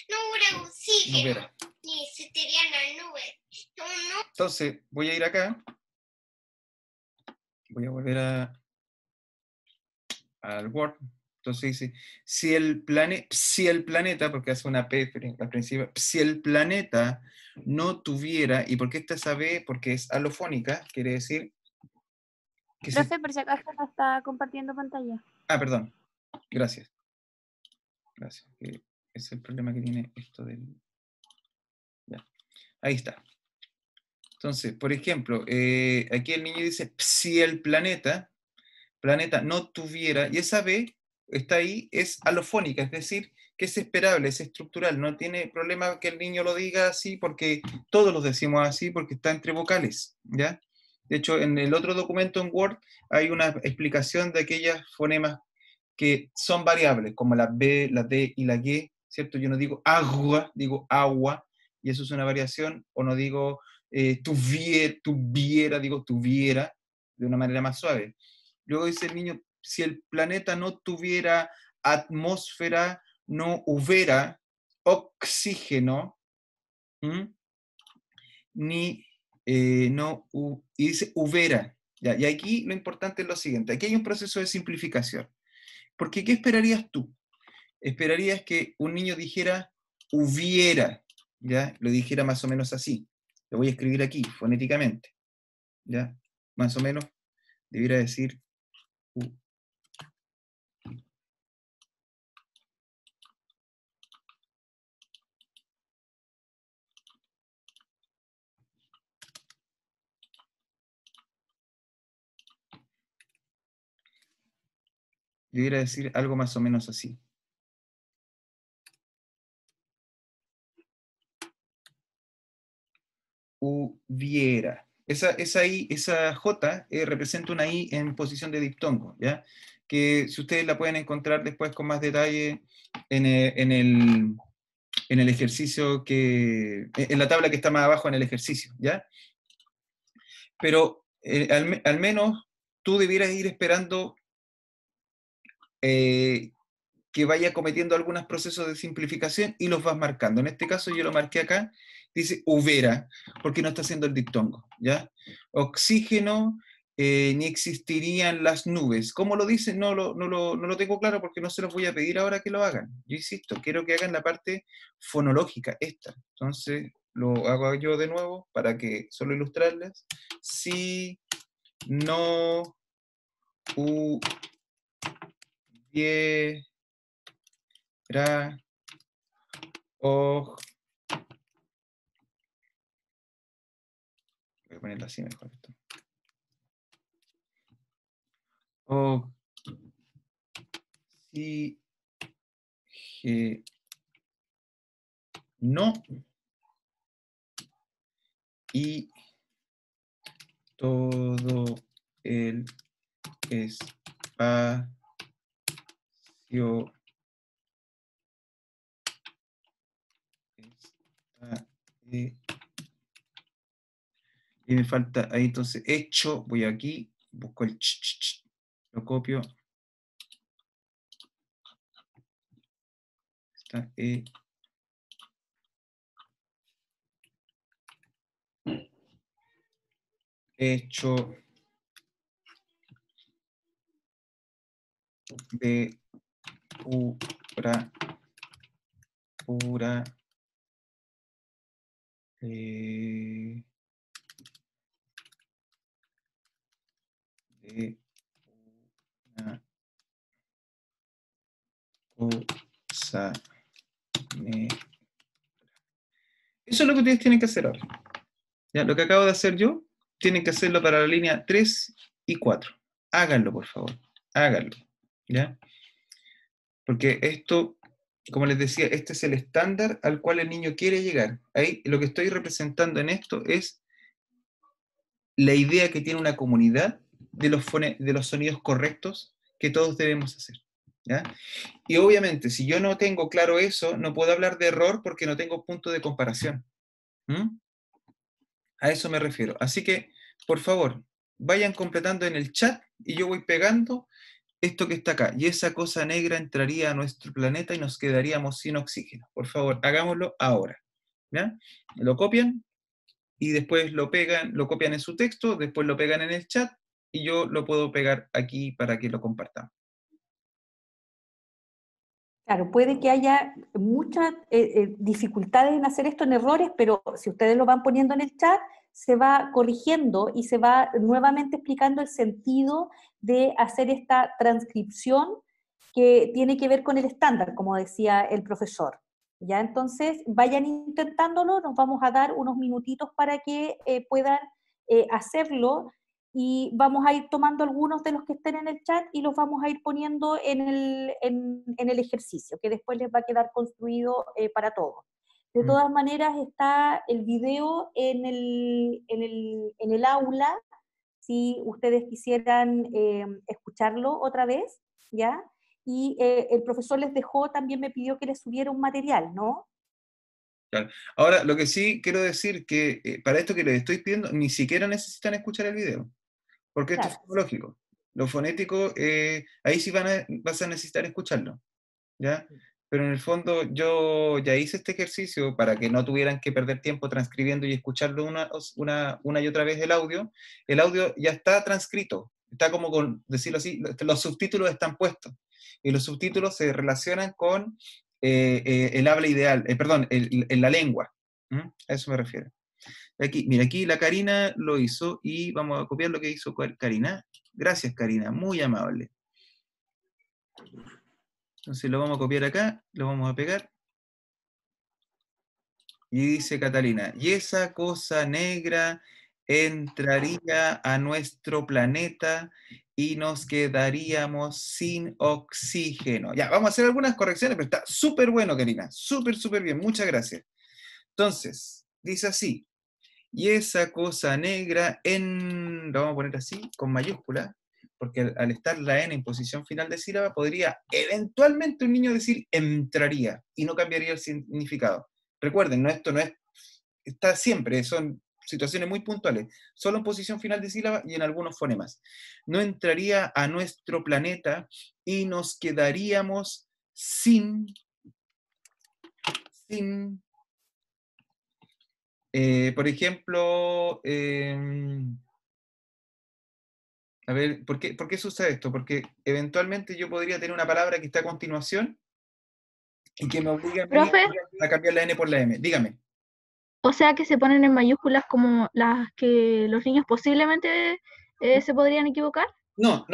no hubiera oxígeno, No hubiera. ni existirían las nubes. Entonces, voy a ir acá. Voy a volver al Word. Entonces dice, si el planeta, porque hace una P al principio, si el planeta no tuviera, ¿y por qué está esa B? Porque es alofónica, quiere decir que Profe, por si acaso no está compartiendo pantalla. Ah, perdón. Gracias. Gracias. Que es el problema que tiene esto del... Ya. Ahí está. Entonces, por ejemplo, aquí el niño dice, si el planeta no tuviera, y esa B está ahí, es alofónica, es decir, que es esperable, es estructural, no tiene problema que el niño lo diga así, porque todos los decimos así, porque está entre vocales, ¿ya? De hecho, en el otro documento en Word hay una explicación de aquellas fonemas que son variables, como la B, la D y la G, ¿cierto? Yo no digo agua, digo agua, y eso es una variación, o no digo tuviera, de una manera más suave. Luego dice el niño, si el planeta no tuviera atmósfera, no hubiera oxígeno, ni y dice hubiera. ¿Ya? Y aquí lo importante es lo siguiente, aquí hay un proceso de simplificación. Porque ¿qué esperarías tú? Esperarías que un niño dijera hubiera, ¿ya? Lo dijera más o menos así. Lo voy a escribir aquí, fonéticamente, ¿ya? Más o menos debiera decir debiera decir algo más o menos así. Hubiera. Esa J representa una I en posición de diptongo, ¿ya? Que si ustedes la pueden encontrar después con más detalle en el ejercicio en la tabla que está más abajo en el ejercicio, ¿ya? Pero al menos tú debieras ir esperando que vaya cometiendo algunos procesos de simplificación y los vas marcando. En este caso yo lo marqué acá, dice hubiera, porque no está haciendo el diptongo, ¿ya? Oxígeno, ni existirían las nubes. ¿Cómo lo dice? No lo tengo claro porque no se los voy a pedir ahora que lo hagan. Yo insisto, quiero que hagan la parte fonológica, esta. Entonces lo hago yo de nuevo para que solo ilustrarles. Si no hubiera voy a ponerlo así mejor esto. No y todo el espacio está y me falta ahí entonces hecho, voy aquí, busco el lo copio, está hecho de pura de una cosa negra. Eso es lo que ustedes tienen que hacer ahora. ¿Ya? Lo que acabo de hacer yo, tienen que hacerlo para la línea 3 y 4. Háganlo, por favor. Háganlo. ¿Ya? Porque esto, como les decía, este es el estándar al cual el niño quiere llegar. Ahí lo que estoy representando en esto es la idea que tiene una comunidad de los sonidos correctos que todos debemos hacer. ¿Ya? Y obviamente, si yo no tengo claro eso, no puedo hablar de error porque no tengo punto de comparación. A eso me refiero. Así que, por favor, vayan completando en el chat y yo voy pegando esto que está acá. Y esa cosa negra entraría a nuestro planeta y nos quedaríamos sin oxígeno. Por favor, hagámoslo ahora. ¿Ya? Lo copian y después lo pegan, lo copian en su texto, después lo pegan en el chat y yo lo puedo pegar aquí para que lo compartamos. Claro, puede que haya muchas dificultades en hacer esto, en errores, pero si ustedes lo van poniendo en el chat, se va corrigiendo y se va nuevamente explicando el sentido de hacer esta transcripción que tiene que ver con el estándar, como decía el profesor. ¿Ya? Entonces, vayan intentándolo, nos vamos a dar unos minutitos para que puedan hacerlo. Y vamos a ir tomando algunos de los que estén en el chat y los vamos a ir poniendo en el ejercicio, que después les va a quedar construido para todos. De todas maneras, está el video en el aula, si ustedes quisieran escucharlo otra vez, ¿ya? Y el profesor les dejó, también me pidió que les subiera un material, ¿no? Claro. Ahora, lo que sí quiero decir que para esto que les estoy pidiendo, ni siquiera necesitan escuchar el video, porque esto Claro. es fonológico. Lo fonético, ahí sí vas a necesitar escucharlo, ¿ya? Pero en el fondo yo ya hice este ejercicio para que no tuvieran que perder tiempo transcribiendo y escuchando una y otra vez el audio. El audio ya está transcrito, está como con, decirlo así, los subtítulos están puestos. Y los subtítulos se relacionan con el habla ideal, perdón, la lengua. ¿Mm? A eso me refiero. Aquí, mira, aquí la Karina lo hizo y vamos a copiar lo que hizo Karina. Gracias, Karina, muy amable. Entonces lo vamos a copiar acá, lo vamos a pegar. Y dice Catalina, y esa cosa negra entraría a nuestro planeta y nos quedaríamos sin oxígeno. Ya, vamos a hacer algunas correcciones, pero está súper bueno, Karina. Súper, súper bien. Muchas gracias. Entonces, dice así. Y esa cosa negra lo vamos a poner así, con mayúscula, porque al estar la N en posición final de sílaba, podría eventualmente un niño decir entraría, y no cambiaría el significado. Recuerden, no, esto no es, está siempre, son situaciones muy puntuales, solo en posición final de sílaba y en algunos fonemas. No entraría a nuestro planeta y nos quedaríamos sin por ejemplo, a ver, ¿por qué sucede esto? Porque eventualmente yo podría tener una palabra que está a continuación y que me obligue a mí Profe, a cambiar la N por la M. Dígame. o sea que se ponen en mayúsculas como las que los niños posiblemente se podrían equivocar. No.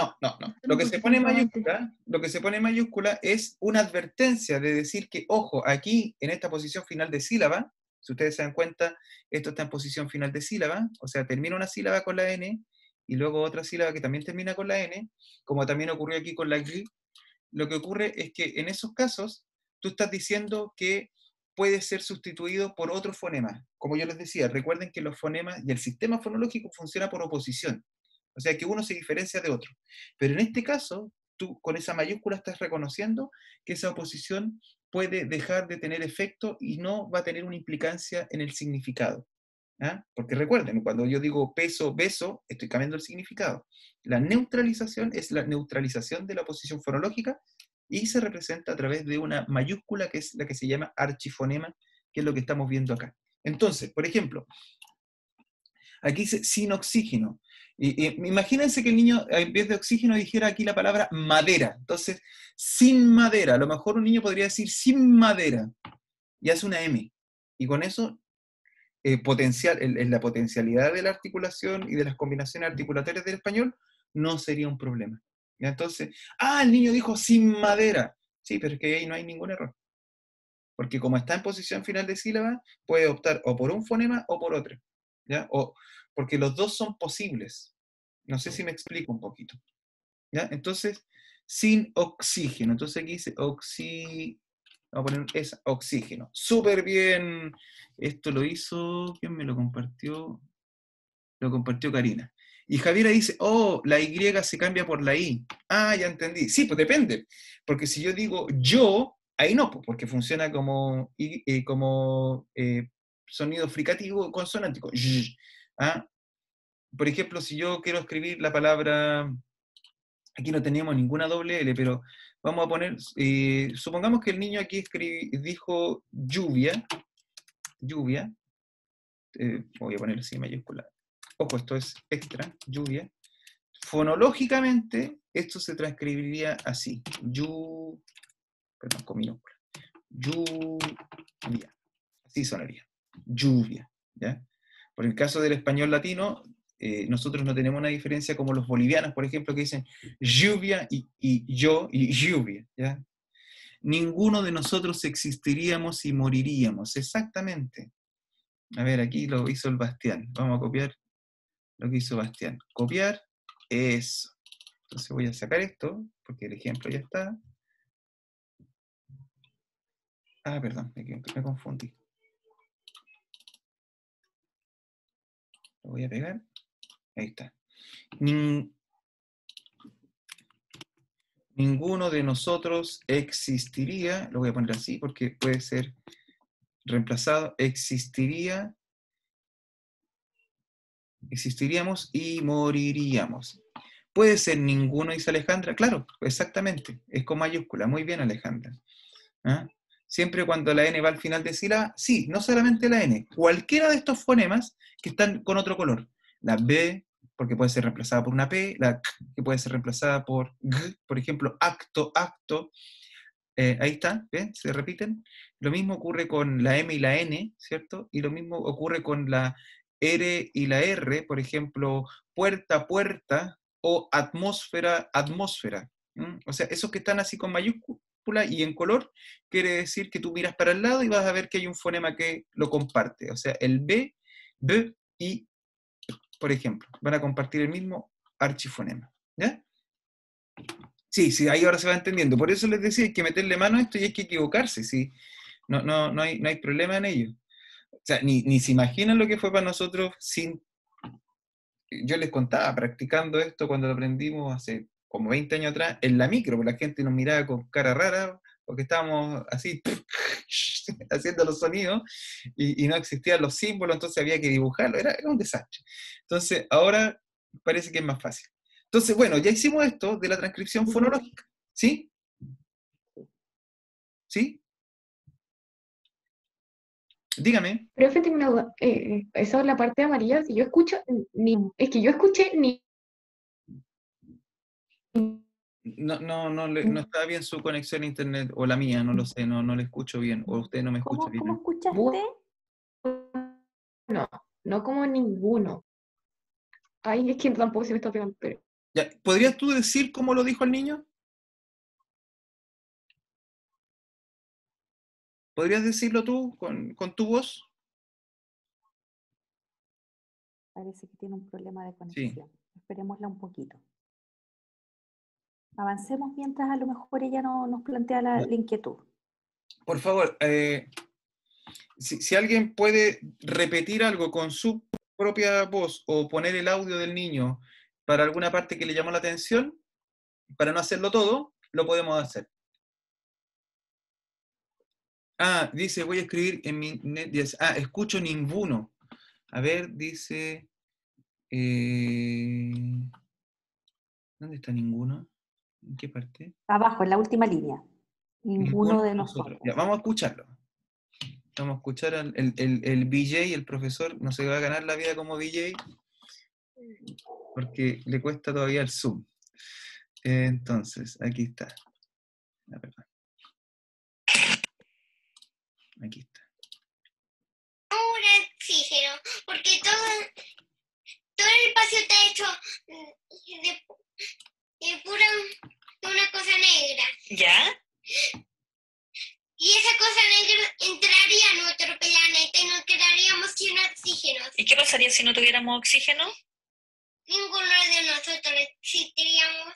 Lo que se pone en Simplemente. mayúscula, es una advertencia de decir que, ojo, aquí en esta posición final de sílaba, si ustedes se dan cuenta, esto está en posición final de sílaba, o sea, termina una sílaba con la N y luego otra sílaba que también termina con la N, como también ocurrió aquí con la G. Lo que ocurre es que en esos casos tú estás diciendo que puede ser sustituido por otro fonema. Como yo les decía, recuerden que los fonemas y el sistema fonológico funciona por oposición. O sea, que uno se diferencia de otro. Pero en este caso, tú con esa mayúscula estás reconociendo que esa oposición puede dejar de tener efecto y no va a tener una implicancia en el significado. ¿Ah? Porque recuerden, cuando yo digo peso, beso, estoy cambiando el significado. La neutralización es la neutralización de la oposición fonológica y se representa a través de una mayúscula que es la que se llama archifonema, que es lo que estamos viendo acá. Entonces, por ejemplo, aquí dice sin oxígeno. Imagínense que el niño, en vez de oxígeno, dijera aquí la palabra madera. Entonces, sin madera. A lo mejor un niño podría decir sin madera. Y hace una M. Y con eso, en la potencialidad de la articulación y de las combinaciones articulatorias del español, no sería un problema. ¿Ya? Entonces, el niño dijo sin madera. Sí, pero es que ahí no hay ningún error. Porque como está en posición final de sílaba, puede optar o por un fonema o por otro. ¿Ya? Porque los dos son posibles. No sé si me explico un poquito. ¿Ya? Entonces, sin oxígeno. Entonces aquí dice vamos a poner oxígeno. Súper bien. Esto lo hizo, ¿quién me lo compartió? Lo compartió Karina. Y Javiera dice, la Y se cambia por la I. Ya entendí. Sí, pues depende. Porque si yo digo yo, ahí no, pues, porque funciona como sonido fricativo consonántico. Por ejemplo, si yo quiero escribir la palabra, aquí no teníamos ninguna doble L, pero vamos a poner, supongamos que el niño aquí dijo lluvia, voy a poner así en mayúscula. Ojo, esto es extra, lluvia. Fonológicamente, esto se transcribiría así. Perdón, con minúscula. Lluvia. Así sonaría. Lluvia. ¿Ya? Por el caso del español latino, nosotros no tenemos una diferencia como los bolivianos, por ejemplo, que dicen lluvia y yo y lluvia. ¿Ya? Ninguno de nosotros existiríamos y moriríamos. Exactamente. A ver, aquí lo hizo el Bastián. Vamos a copiar lo que hizo Bastián. Copiar, eso. Entonces voy a sacar esto, porque el ejemplo ya está. Perdón, me confundí. Lo voy a pegar. Ahí está. Ninguno de nosotros existiría, lo voy a poner así porque puede ser reemplazado, existiríamos y moriríamos. Puede ser ninguno, dice Alejandra. Claro, exactamente. Es con mayúscula. Muy bien, Alejandra. ¿Ah? Siempre cuando la N va al final de sílaba, sí, no solamente la N, cualquiera de estos fonemas que están con otro color. La B, porque puede ser reemplazada por una P, la K, que puede ser reemplazada por G, por ejemplo, acto, acto. Ahí está, ¿ven? Se repiten. Lo mismo ocurre con la M y la N, ¿cierto? Y lo mismo ocurre con la R y la R, por ejemplo, puerta, puerta, o atmósfera, atmósfera. O sea, esos que están así con mayúscula y en color, quiere decir que tú miras para el lado y vas a ver que hay un fonema que lo comparte. O sea, el B, B y, por ejemplo, van a compartir el mismo archifonema. ¿Ya? Sí, sí, ahí ahora se va entendiendo. Por eso les decía, hay que meterle mano a esto y hay que equivocarse, ¿sí? No hay problema en ello. O sea, ni se imaginan lo que fue para nosotros sin... Yo les contaba, practicando esto cuando lo aprendimos hace como 20 años atrás, en la micro, porque la gente nos miraba con cara rara, porque estábamos así, haciendo los sonidos, y no existían los símbolos, entonces había que dibujarlo, era un desastre. Entonces, ahora parece que es más fácil. Entonces, bueno, ya hicimos esto de la transcripción fonológica, ¿sí? ¿Sí? Dígame. Profe, tengo una duda. Esa es la parte amarilla. Si yo escucho, es que yo escuché ni. No está bien su conexión a internet, o la mía, no lo sé, no le escucho bien, o usted no me escucha bien. ¿Cómo escuchaste? No como ninguno. Ay, es que tampoco se me está pegando. Pero... Ya, ¿podrías tú decir cómo lo dijo el niño? ¿Podrías decirlo tú con tu voz? Parece que tiene un problema de conexión. Sí. Esperémosla un poquito. Avancemos mientras a lo mejor ella nos plantea la inquietud. Por favor, si alguien puede repetir algo con su propia voz o poner el audio del niño para alguna parte que le llamó la atención, para no hacerlo todo, lo podemos hacer. Dice, voy a escribir en mi net. Escucho ninguno. A ver, dice... ¿dónde está ninguno? ¿En qué parte? Abajo, en la última línea. Ninguno de nosotros. Ya, vamos a escucharlo. Vamos a escuchar el VJ, el profesor. No se va a ganar la vida como VJ porque le cuesta todavía el Zoom. Entonces, aquí está. Aquí está. Un oxígeno, porque todo el espacio está hecho de una cosa negra. ¿Ya? Y esa cosa negra entraría a nuestro planeta y nos quedaríamos sin oxígeno. ¿Y qué pasaría si no tuviéramos oxígeno? Ninguno de nosotros existiríamos.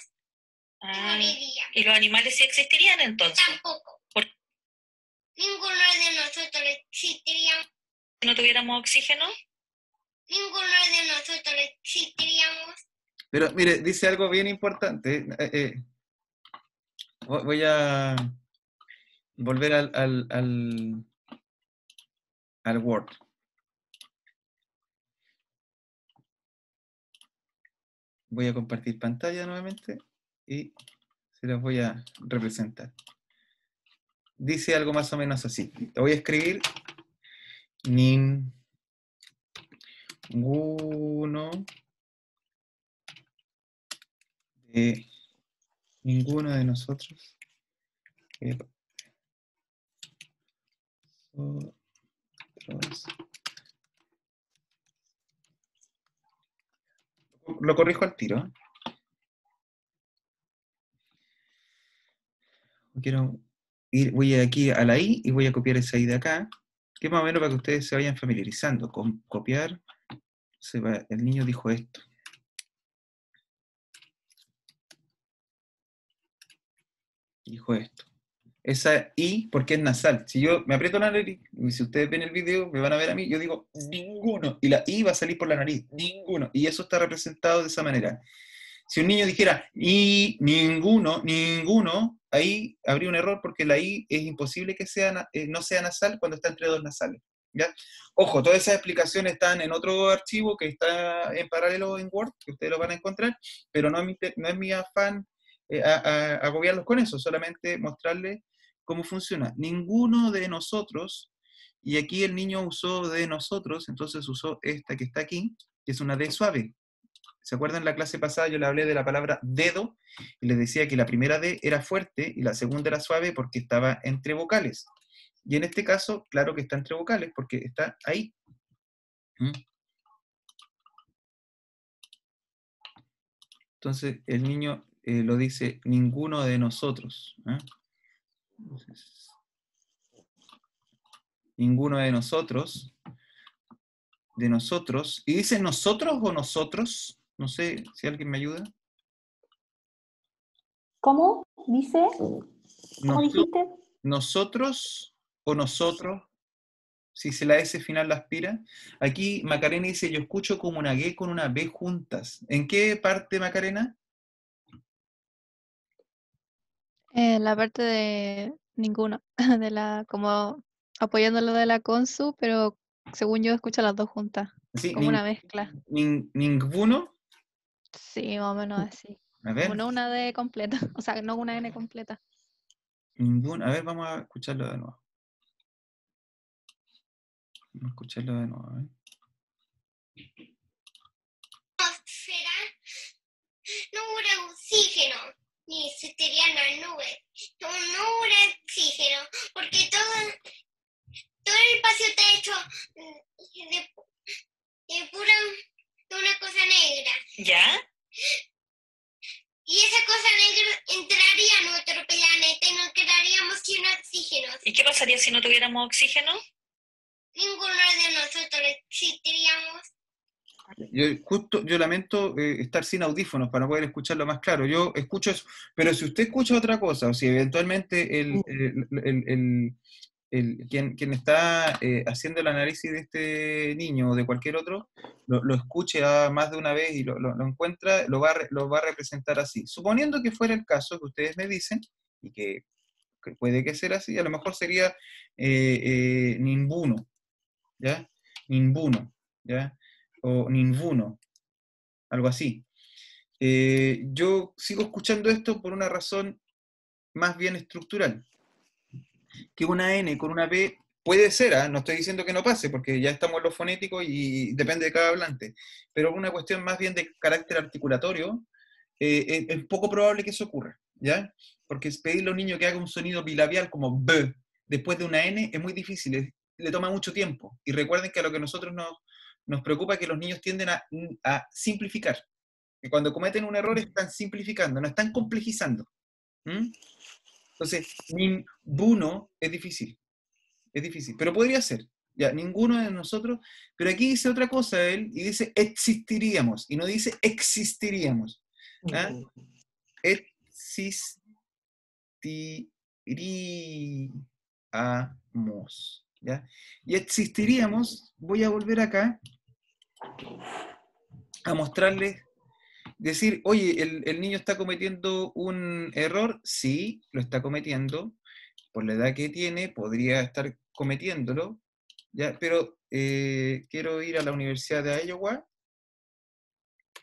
Moriríamos. ¿Y los animales sí existirían entonces? Tampoco. Ninguno de nosotros existiríamos. Si no tuviéramos oxígeno. Ninguno de nosotros existiríamos. Pero mire, dice algo bien importante. Voy a volver al Word. Voy a compartir pantalla nuevamente y se los voy a representar. Dice algo más o menos así. Te voy a escribir ninguno de nosotros lo corrijo al tiro. Voy aquí a la I y voy a copiar esa I de acá, que es más o menos para que ustedes se vayan familiarizando con copiar. El niño dijo esto. Dijo esto. Esa I, porque es nasal. Si yo me aprieto la nariz, y si ustedes ven el video, me van a ver a mí, yo digo ninguno. Y la I va a salir por la nariz, ninguno. Y eso está representado de esa manera. Si un niño dijera y ninguno, ahí habría un error porque la I es imposible que sea, no sea nasal cuando está entre dos nasales. ¿Ya? Ojo, todas esas explicaciones están en otro archivo que está en paralelo en Word, que ustedes lo van a encontrar, pero no es mi afán agobiarlos con eso, solamente mostrarles cómo funciona. Ninguno de nosotros, y aquí el niño usó de nosotros, entonces usó esta que está aquí, que es una D suave. ¿Se acuerdan en la clase pasada yo le hablé de la palabra dedo? Y les decía que la primera D era fuerte y la segunda era suave porque estaba entre vocales. Y en este caso, claro que está entre vocales porque está ahí. Entonces el niño lo dice ninguno de nosotros. Entonces, ninguno de nosotros. ¿Y dice nosotros o nosotros? No sé si alguien me ayuda. ¿Cómo? ¿Dice? ¿Cómo dijiste? ¿Nosotros o nosotros? Si se la S final la aspira. Aquí Macarena dice, yo escucho como una G con una B juntas. ¿En qué parte, Macarena? La parte de ninguno, de la, como apoyándolo de la consu, pero según yo escucho las dos juntas, Sí, como una mezcla. ¿Ninguno? Sí, más o menos así. A ver. Como no una D completa, o sea, no una N completa. Ninguno. A ver, vamos a escucharlo de nuevo. Vamos a escucharlo de nuevo, a ver. Atmósfera no hubo oxígeno, ni existirían las nubes. No hubo oxígeno, porque todo el espacio está hecho de una cosa negra. ¿Ya? Y esa cosa negra entraría a nuestro planeta y nos quedaríamos sin oxígeno. ¿Y qué pasaría si no tuviéramos oxígeno? Ninguno de nosotros existiríamos. Yo lamento estar sin audífonos para poder escucharlo más claro. Yo escucho eso, pero si usted escucha otra cosa, o si eventualmente quien está haciendo el análisis de este niño o de cualquier otro, lo escuche más de una vez y lo encuentra, lo va a representar así. Suponiendo que fuera el caso que ustedes me dicen, y que puede que sea así, a lo mejor sería ninguno, ¿ya? Ninguno, ¿ya? O ninguno, algo así. Yo sigo escuchando esto por una razón más bien estructural. Que una N con una P puede ser, no estoy diciendo que no pase, porque ya estamos en lo fonético y depende de cada hablante, pero una cuestión más bien de carácter articulatorio, es poco probable que eso ocurra, ¿ya? Porque pedirle a un niño que haga un sonido bilabial como B después de una N es muy difícil, le toma mucho tiempo. Y recuerden que a lo que nosotros nos preocupa es que los niños tienden a simplificar. Que cuando cometen un error están simplificando, no están complejizando. Entonces, ninguno es difícil, pero podría ser, ya, ninguno de nosotros, pero aquí dice otra cosa él, y dice existiríamos, y no dice existiríamos. ¿Ah? Existiríamos, ¿ya? Y existiríamos, voy a volver acá a mostrarles, decir, oye, el niño está cometiendo un error, sí, lo está cometiendo, por la edad que tiene, podría estar cometiéndolo, ¿ya? Pero quiero ir a la Universidad de Iowa.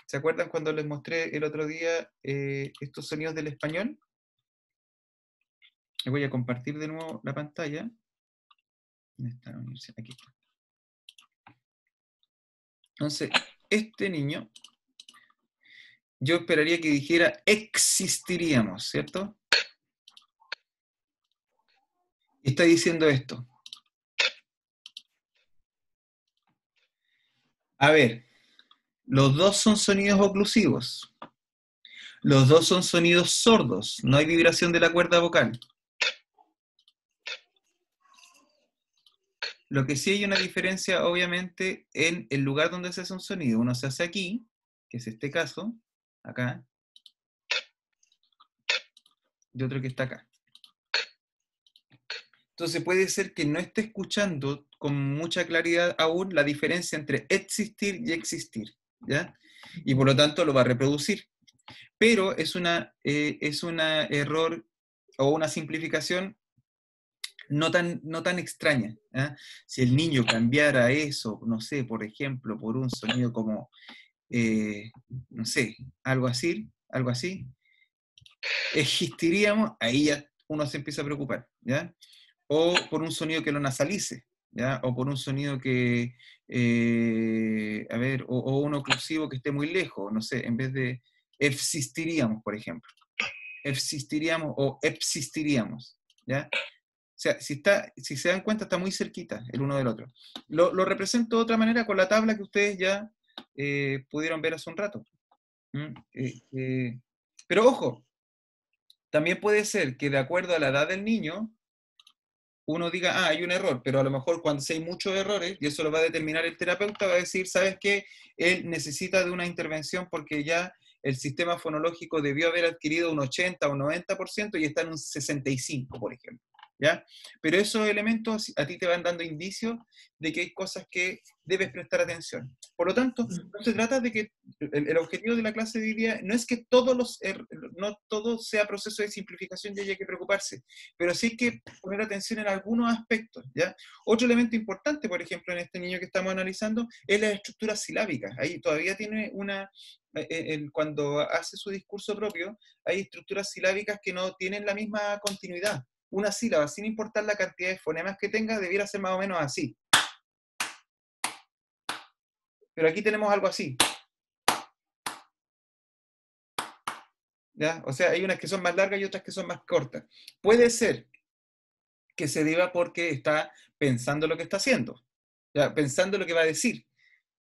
¿Se acuerdan cuando les mostré el otro día estos sonidos del español? Les voy a compartir de nuevo la pantalla. ¿Dónde está la universidad? Aquí está. Entonces, este niño, yo esperaría que dijera existiríamos, ¿cierto? Está diciendo esto. A ver, los dos son sonidos oclusivos. Los dos son sonidos sordos. No hay vibración de la cuerda vocal. Lo que sí hay una diferencia, obviamente, en el lugar donde se hace un sonido. Uno se hace aquí, que es este caso, acá, y otro que está acá. Entonces puede ser que no esté escuchando con mucha claridad aún la diferencia entre existir y existir, ¿ya? Y por lo tanto lo va a reproducir. pero es un error o una simplificación no tan extraña. ¿Ah? Si el niño cambiara eso, no sé, por ejemplo, por un sonido como, no sé, algo así, existiríamos, ahí ya uno se empieza a preocupar, ¿ya? O por un sonido que lo nasalice, ¿ya? O por un sonido que, o un oclusivo que esté muy lejos, no sé, en vez de existiríamos, por ejemplo. Existiríamos o existiríamos, ¿ya? O sea, si se dan cuenta, está muy cerquita el uno del otro. Lo represento de otra manera con la tabla que ustedes ya pudieron ver hace un rato. Pero ojo, también puede ser que de acuerdo a la edad del niño, uno diga, hay un error, pero a lo mejor cuando hay muchos errores, y eso lo va a determinar el terapeuta, va a decir, ¿sabes qué? Él necesita de una intervención porque ya el sistema fonológico debió haber adquirido un 80 o un 90% y está en un 65%, por ejemplo. ¿Ya? Pero esos elementos a ti te van dando indicios de que hay cosas que debes prestar atención. Por lo tanto, no se trata de que el objetivo de la clase de hoy día no es que no todo sea proceso de simplificación y haya que preocuparse, pero sí hay que poner atención en algunos aspectos. ¿Ya? Otro elemento importante, por ejemplo, en este niño que estamos analizando, es la estructura silábica. Ahí todavía tiene cuando hace su discurso propio, hay estructuras silábicas que no tienen la misma continuidad. Una sílaba, sin importar la cantidad de fonemas que tenga, debiera ser más o menos así. Pero aquí tenemos algo así. ¿Ya? O sea, hay unas que son más largas y otras que son más cortas. Puede ser que se deba porque está pensando lo que está haciendo, ¿ya? Pensando lo que va a decir.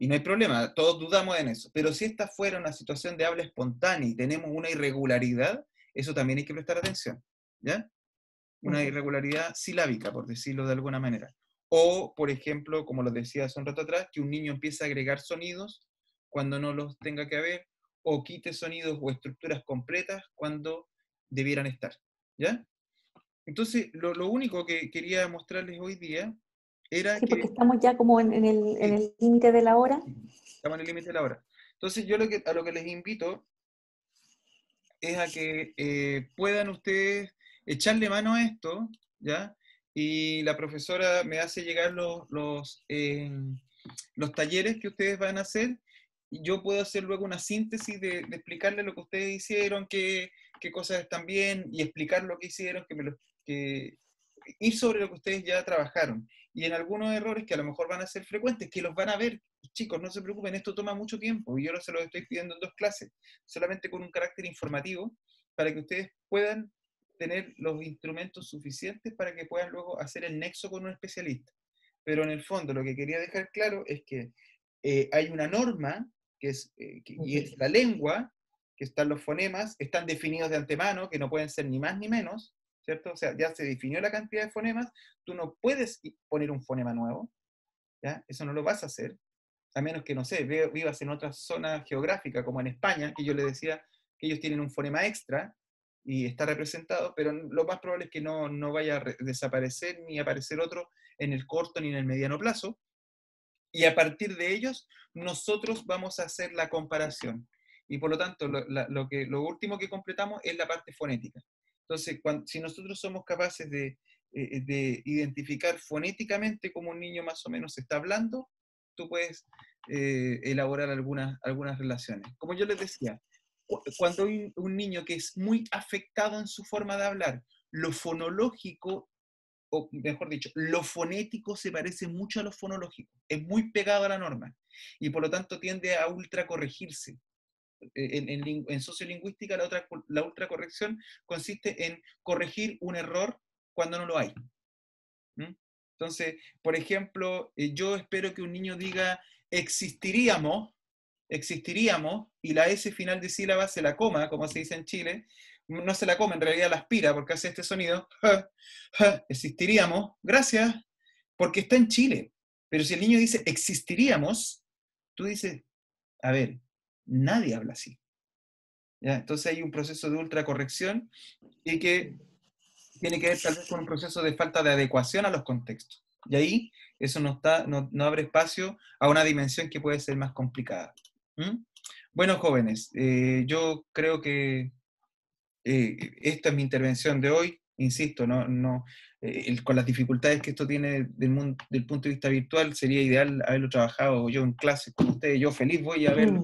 Y no hay problema, todos dudamos en eso. Pero si esta fuera una situación de habla espontánea y tenemos una irregularidad, eso también hay que prestar atención. ¿Ya? Una irregularidad silábica, por decirlo de alguna manera. O, por ejemplo, como lo decía hace un rato atrás, que un niño empiece a agregar sonidos cuando no los tenga que haber, o quite sonidos o estructuras completas cuando debieran estar. ¿Ya? Entonces, lo único que quería mostrarles hoy día era sí, porque estamos ya como en el límite de la hora. Estamos en el límite de la hora. Entonces, yo a lo que les invito es a que puedan ustedes echarle mano a esto, ¿ya? Y la profesora me hace llegar los talleres que ustedes van a hacer, y yo puedo hacer luego una síntesis de explicarles lo que ustedes hicieron, qué cosas están bien, y explicar lo que hicieron, ir sobre lo que ustedes ya trabajaron. Y en algunos errores que a lo mejor van a ser frecuentes, que los van a ver, chicos, no se preocupen, esto toma mucho tiempo, y yo se los estoy pidiendo en 2 clases, solamente con un carácter informativo, para que ustedes puedan tener los instrumentos suficientes para que puedan luego hacer el nexo con un especialista. Pero en el fondo lo que quería dejar claro es que hay una norma, y es la lengua, que están los fonemas, están definidos de antemano, que no pueden ser ni más ni menos, ¿cierto? O sea, ya se definió la cantidad de fonemas, tú no puedes poner un fonema nuevo, ¿ya? Eso no lo vas a hacer, a menos que, no sé, vivas en otra zona geográfica, como en España, que yo les decía que ellos tienen un fonema extra, y está representado, pero lo más probable es que no vaya a desaparecer ni aparecer otro en el corto ni en el mediano plazo, y a partir de ellos nosotros vamos a hacer la comparación. Y por lo tanto, lo último que completamos es la parte fonética. Entonces, si nosotros somos capaces de identificar fonéticamente cómo un niño más o menos está hablando, tú puedes elaborar algunas relaciones. Como yo les decía, cuando hay un niño que es muy afectado en su forma de hablar, lo fonológico, o mejor dicho, lo fonético se parece mucho a lo fonológico, es muy pegado a la norma, y por lo tanto tiende a ultracorregirse. En sociolingüística la ultracorrección consiste en corregir un error cuando no lo hay. Entonces, por ejemplo, yo espero que un niño diga existiríamos, y la S final de sílaba se la coma, como se dice en Chile, no se la come, en realidad la aspira, porque hace este sonido, existiríamos, gracias, porque está en Chile. Pero si el niño dice existiríamos, tú dices, a ver, nadie habla así. ¿Ya? Entonces hay un proceso de ultracorrección y que tiene que ver tal vez con un proceso de falta de adecuación a los contextos. Y ahí eso no abre espacio a una dimensión que puede ser más complicada. Bueno, jóvenes, yo creo que esta es mi intervención de hoy. Insisto, con las dificultades que esto tiene del punto de vista virtual, sería ideal haberlo trabajado yo en clase con ustedes. Yo feliz voy a verlo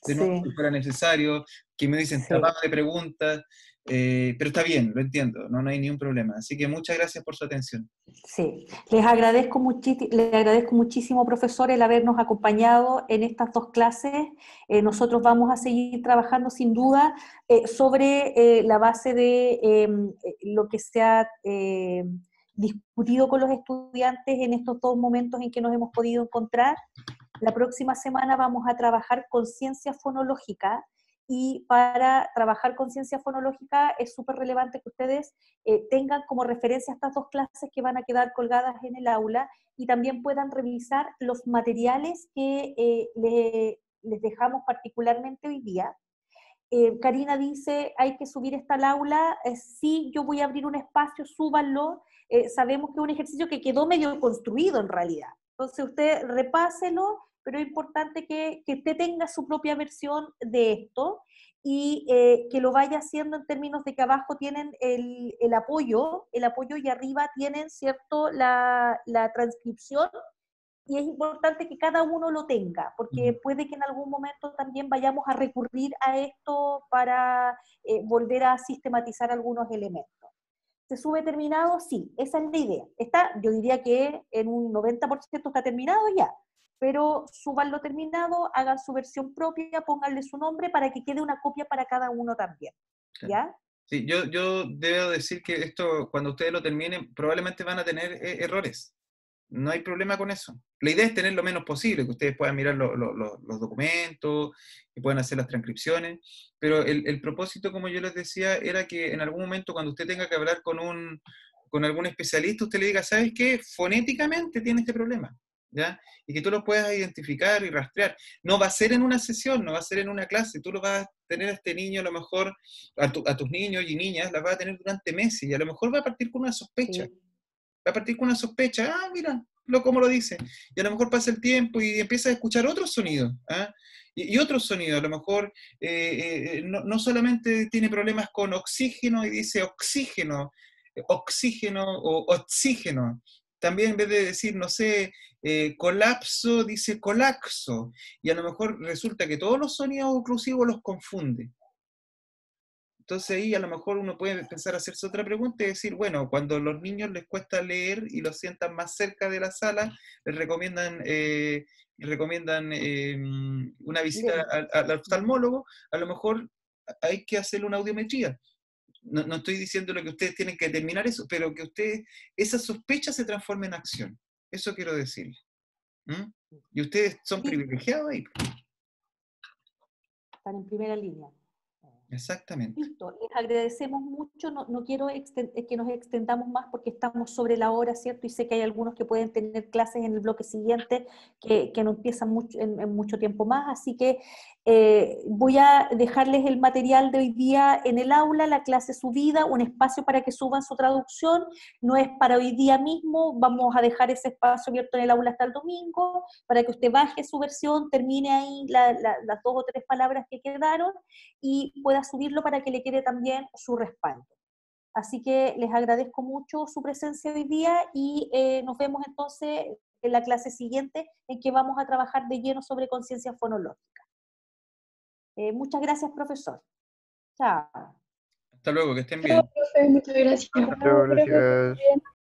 de nuevo si Sí, fuera necesario, que me dicen sí. tapado de preguntas, pero está bien, lo entiendo, no hay ningún problema. Así que muchas gracias por su atención. Sí, les agradezco muchísimo, profesor, el habernos acompañado en estas dos clases. Nosotros vamos a seguir trabajando sin duda sobre la base de lo que se ha discutido con los estudiantes en estos dos momentos en que nos hemos podido encontrar. La próxima semana vamos a trabajar con ciencia fonológica, y para trabajar con ciencia fonológica es súper relevante que ustedes tengan como referencia estas dos clases que van a quedar colgadas en el aula, y también puedan revisar los materiales que les dejamos particularmente hoy día. Karina dice, hay que subir esta al aula. Sí, yo voy a abrir un espacio, súbanlo. Sabemos que es un ejercicio que quedó medio construido en realidad. Entonces usted repáselo, pero es importante que usted tenga su propia versión de esto, y que lo vaya haciendo en términos de que abajo tienen el apoyo y arriba tienen, ¿cierto?, la transcripción. Y es importante que cada uno lo tenga, porque puede que en algún momento también vayamos a recurrir a esto para volver a sistematizar algunos elementos. ¿Se sube terminado? Sí, esa es la idea. Yo diría que en un 90% está terminado ya, pero súbanlo terminado, hagan su versión propia, pónganle su nombre para que quede una copia para cada uno también. ¿Ya? Sí, yo debo decir que esto, cuando ustedes lo terminen, probablemente van a tener errores. No hay problema con eso. La idea es tener lo menos posible, que ustedes puedan mirar los documentos, que puedan hacer las transcripciones, pero el propósito, como yo les decía, era que en algún momento cuando usted tenga que hablar con algún especialista, usted le diga, ¿sabes qué? Fonéticamente tiene este problema, ¿ya? Y que tú lo puedas identificar y rastrear. No va a ser en una sesión, no va a ser en una clase, tú lo vas a tener a este niño, a lo mejor, a tus niños y niñas, las vas a tener durante meses, y a lo mejor va a partir con una sospecha. Sí. Va a partir con una sospecha, mira, como lo dice, y a lo mejor pasa el tiempo y empieza a escuchar otros sonidos, y otros sonidos, a lo mejor no solamente tiene problemas con oxígeno y dice oxígeno o oxígeno, también en vez de decir, no sé, colapso, dice colapso, y a lo mejor resulta que todos los sonidos oclusivos los confunde. Entonces ahí a lo mejor uno puede empezar a hacerse otra pregunta y decir, bueno, cuando a los niños les cuesta leer y los sientan más cerca de la sala, les recomiendan una visita al oftalmólogo, a lo mejor hay que hacerle una audiometría. No estoy diciendo lo que ustedes tienen que determinar eso, pero que esa sospecha se transforme en acción. Eso quiero decirles. Y ustedes son privilegiados ahí. Están en primera línea. Exactamente. Listo, les agradecemos mucho, no quiero que nos extendamos más porque estamos sobre la hora, ¿cierto? Y sé que hay algunos que pueden tener clases en el bloque siguiente que no empiezan en mucho tiempo más, así que voy a dejarles el material de hoy día en el aula, la clase subida, un espacio para que suban su traducción. No es para hoy día mismo, vamos a dejar ese espacio abierto en el aula hasta el domingo, para que usted baje su versión, termine ahí las 2 o 3 palabras que quedaron, y pueda subirlo para que le quede también su respaldo. Así que les agradezco mucho su presencia hoy día, y nos vemos entonces en la clase siguiente, en que vamos a trabajar de lleno sobre conciencia fonológica. Muchas gracias, profesor. Chao. Hasta luego, que estén Chao, bien. profe, muchas gracias. Muchas gracias.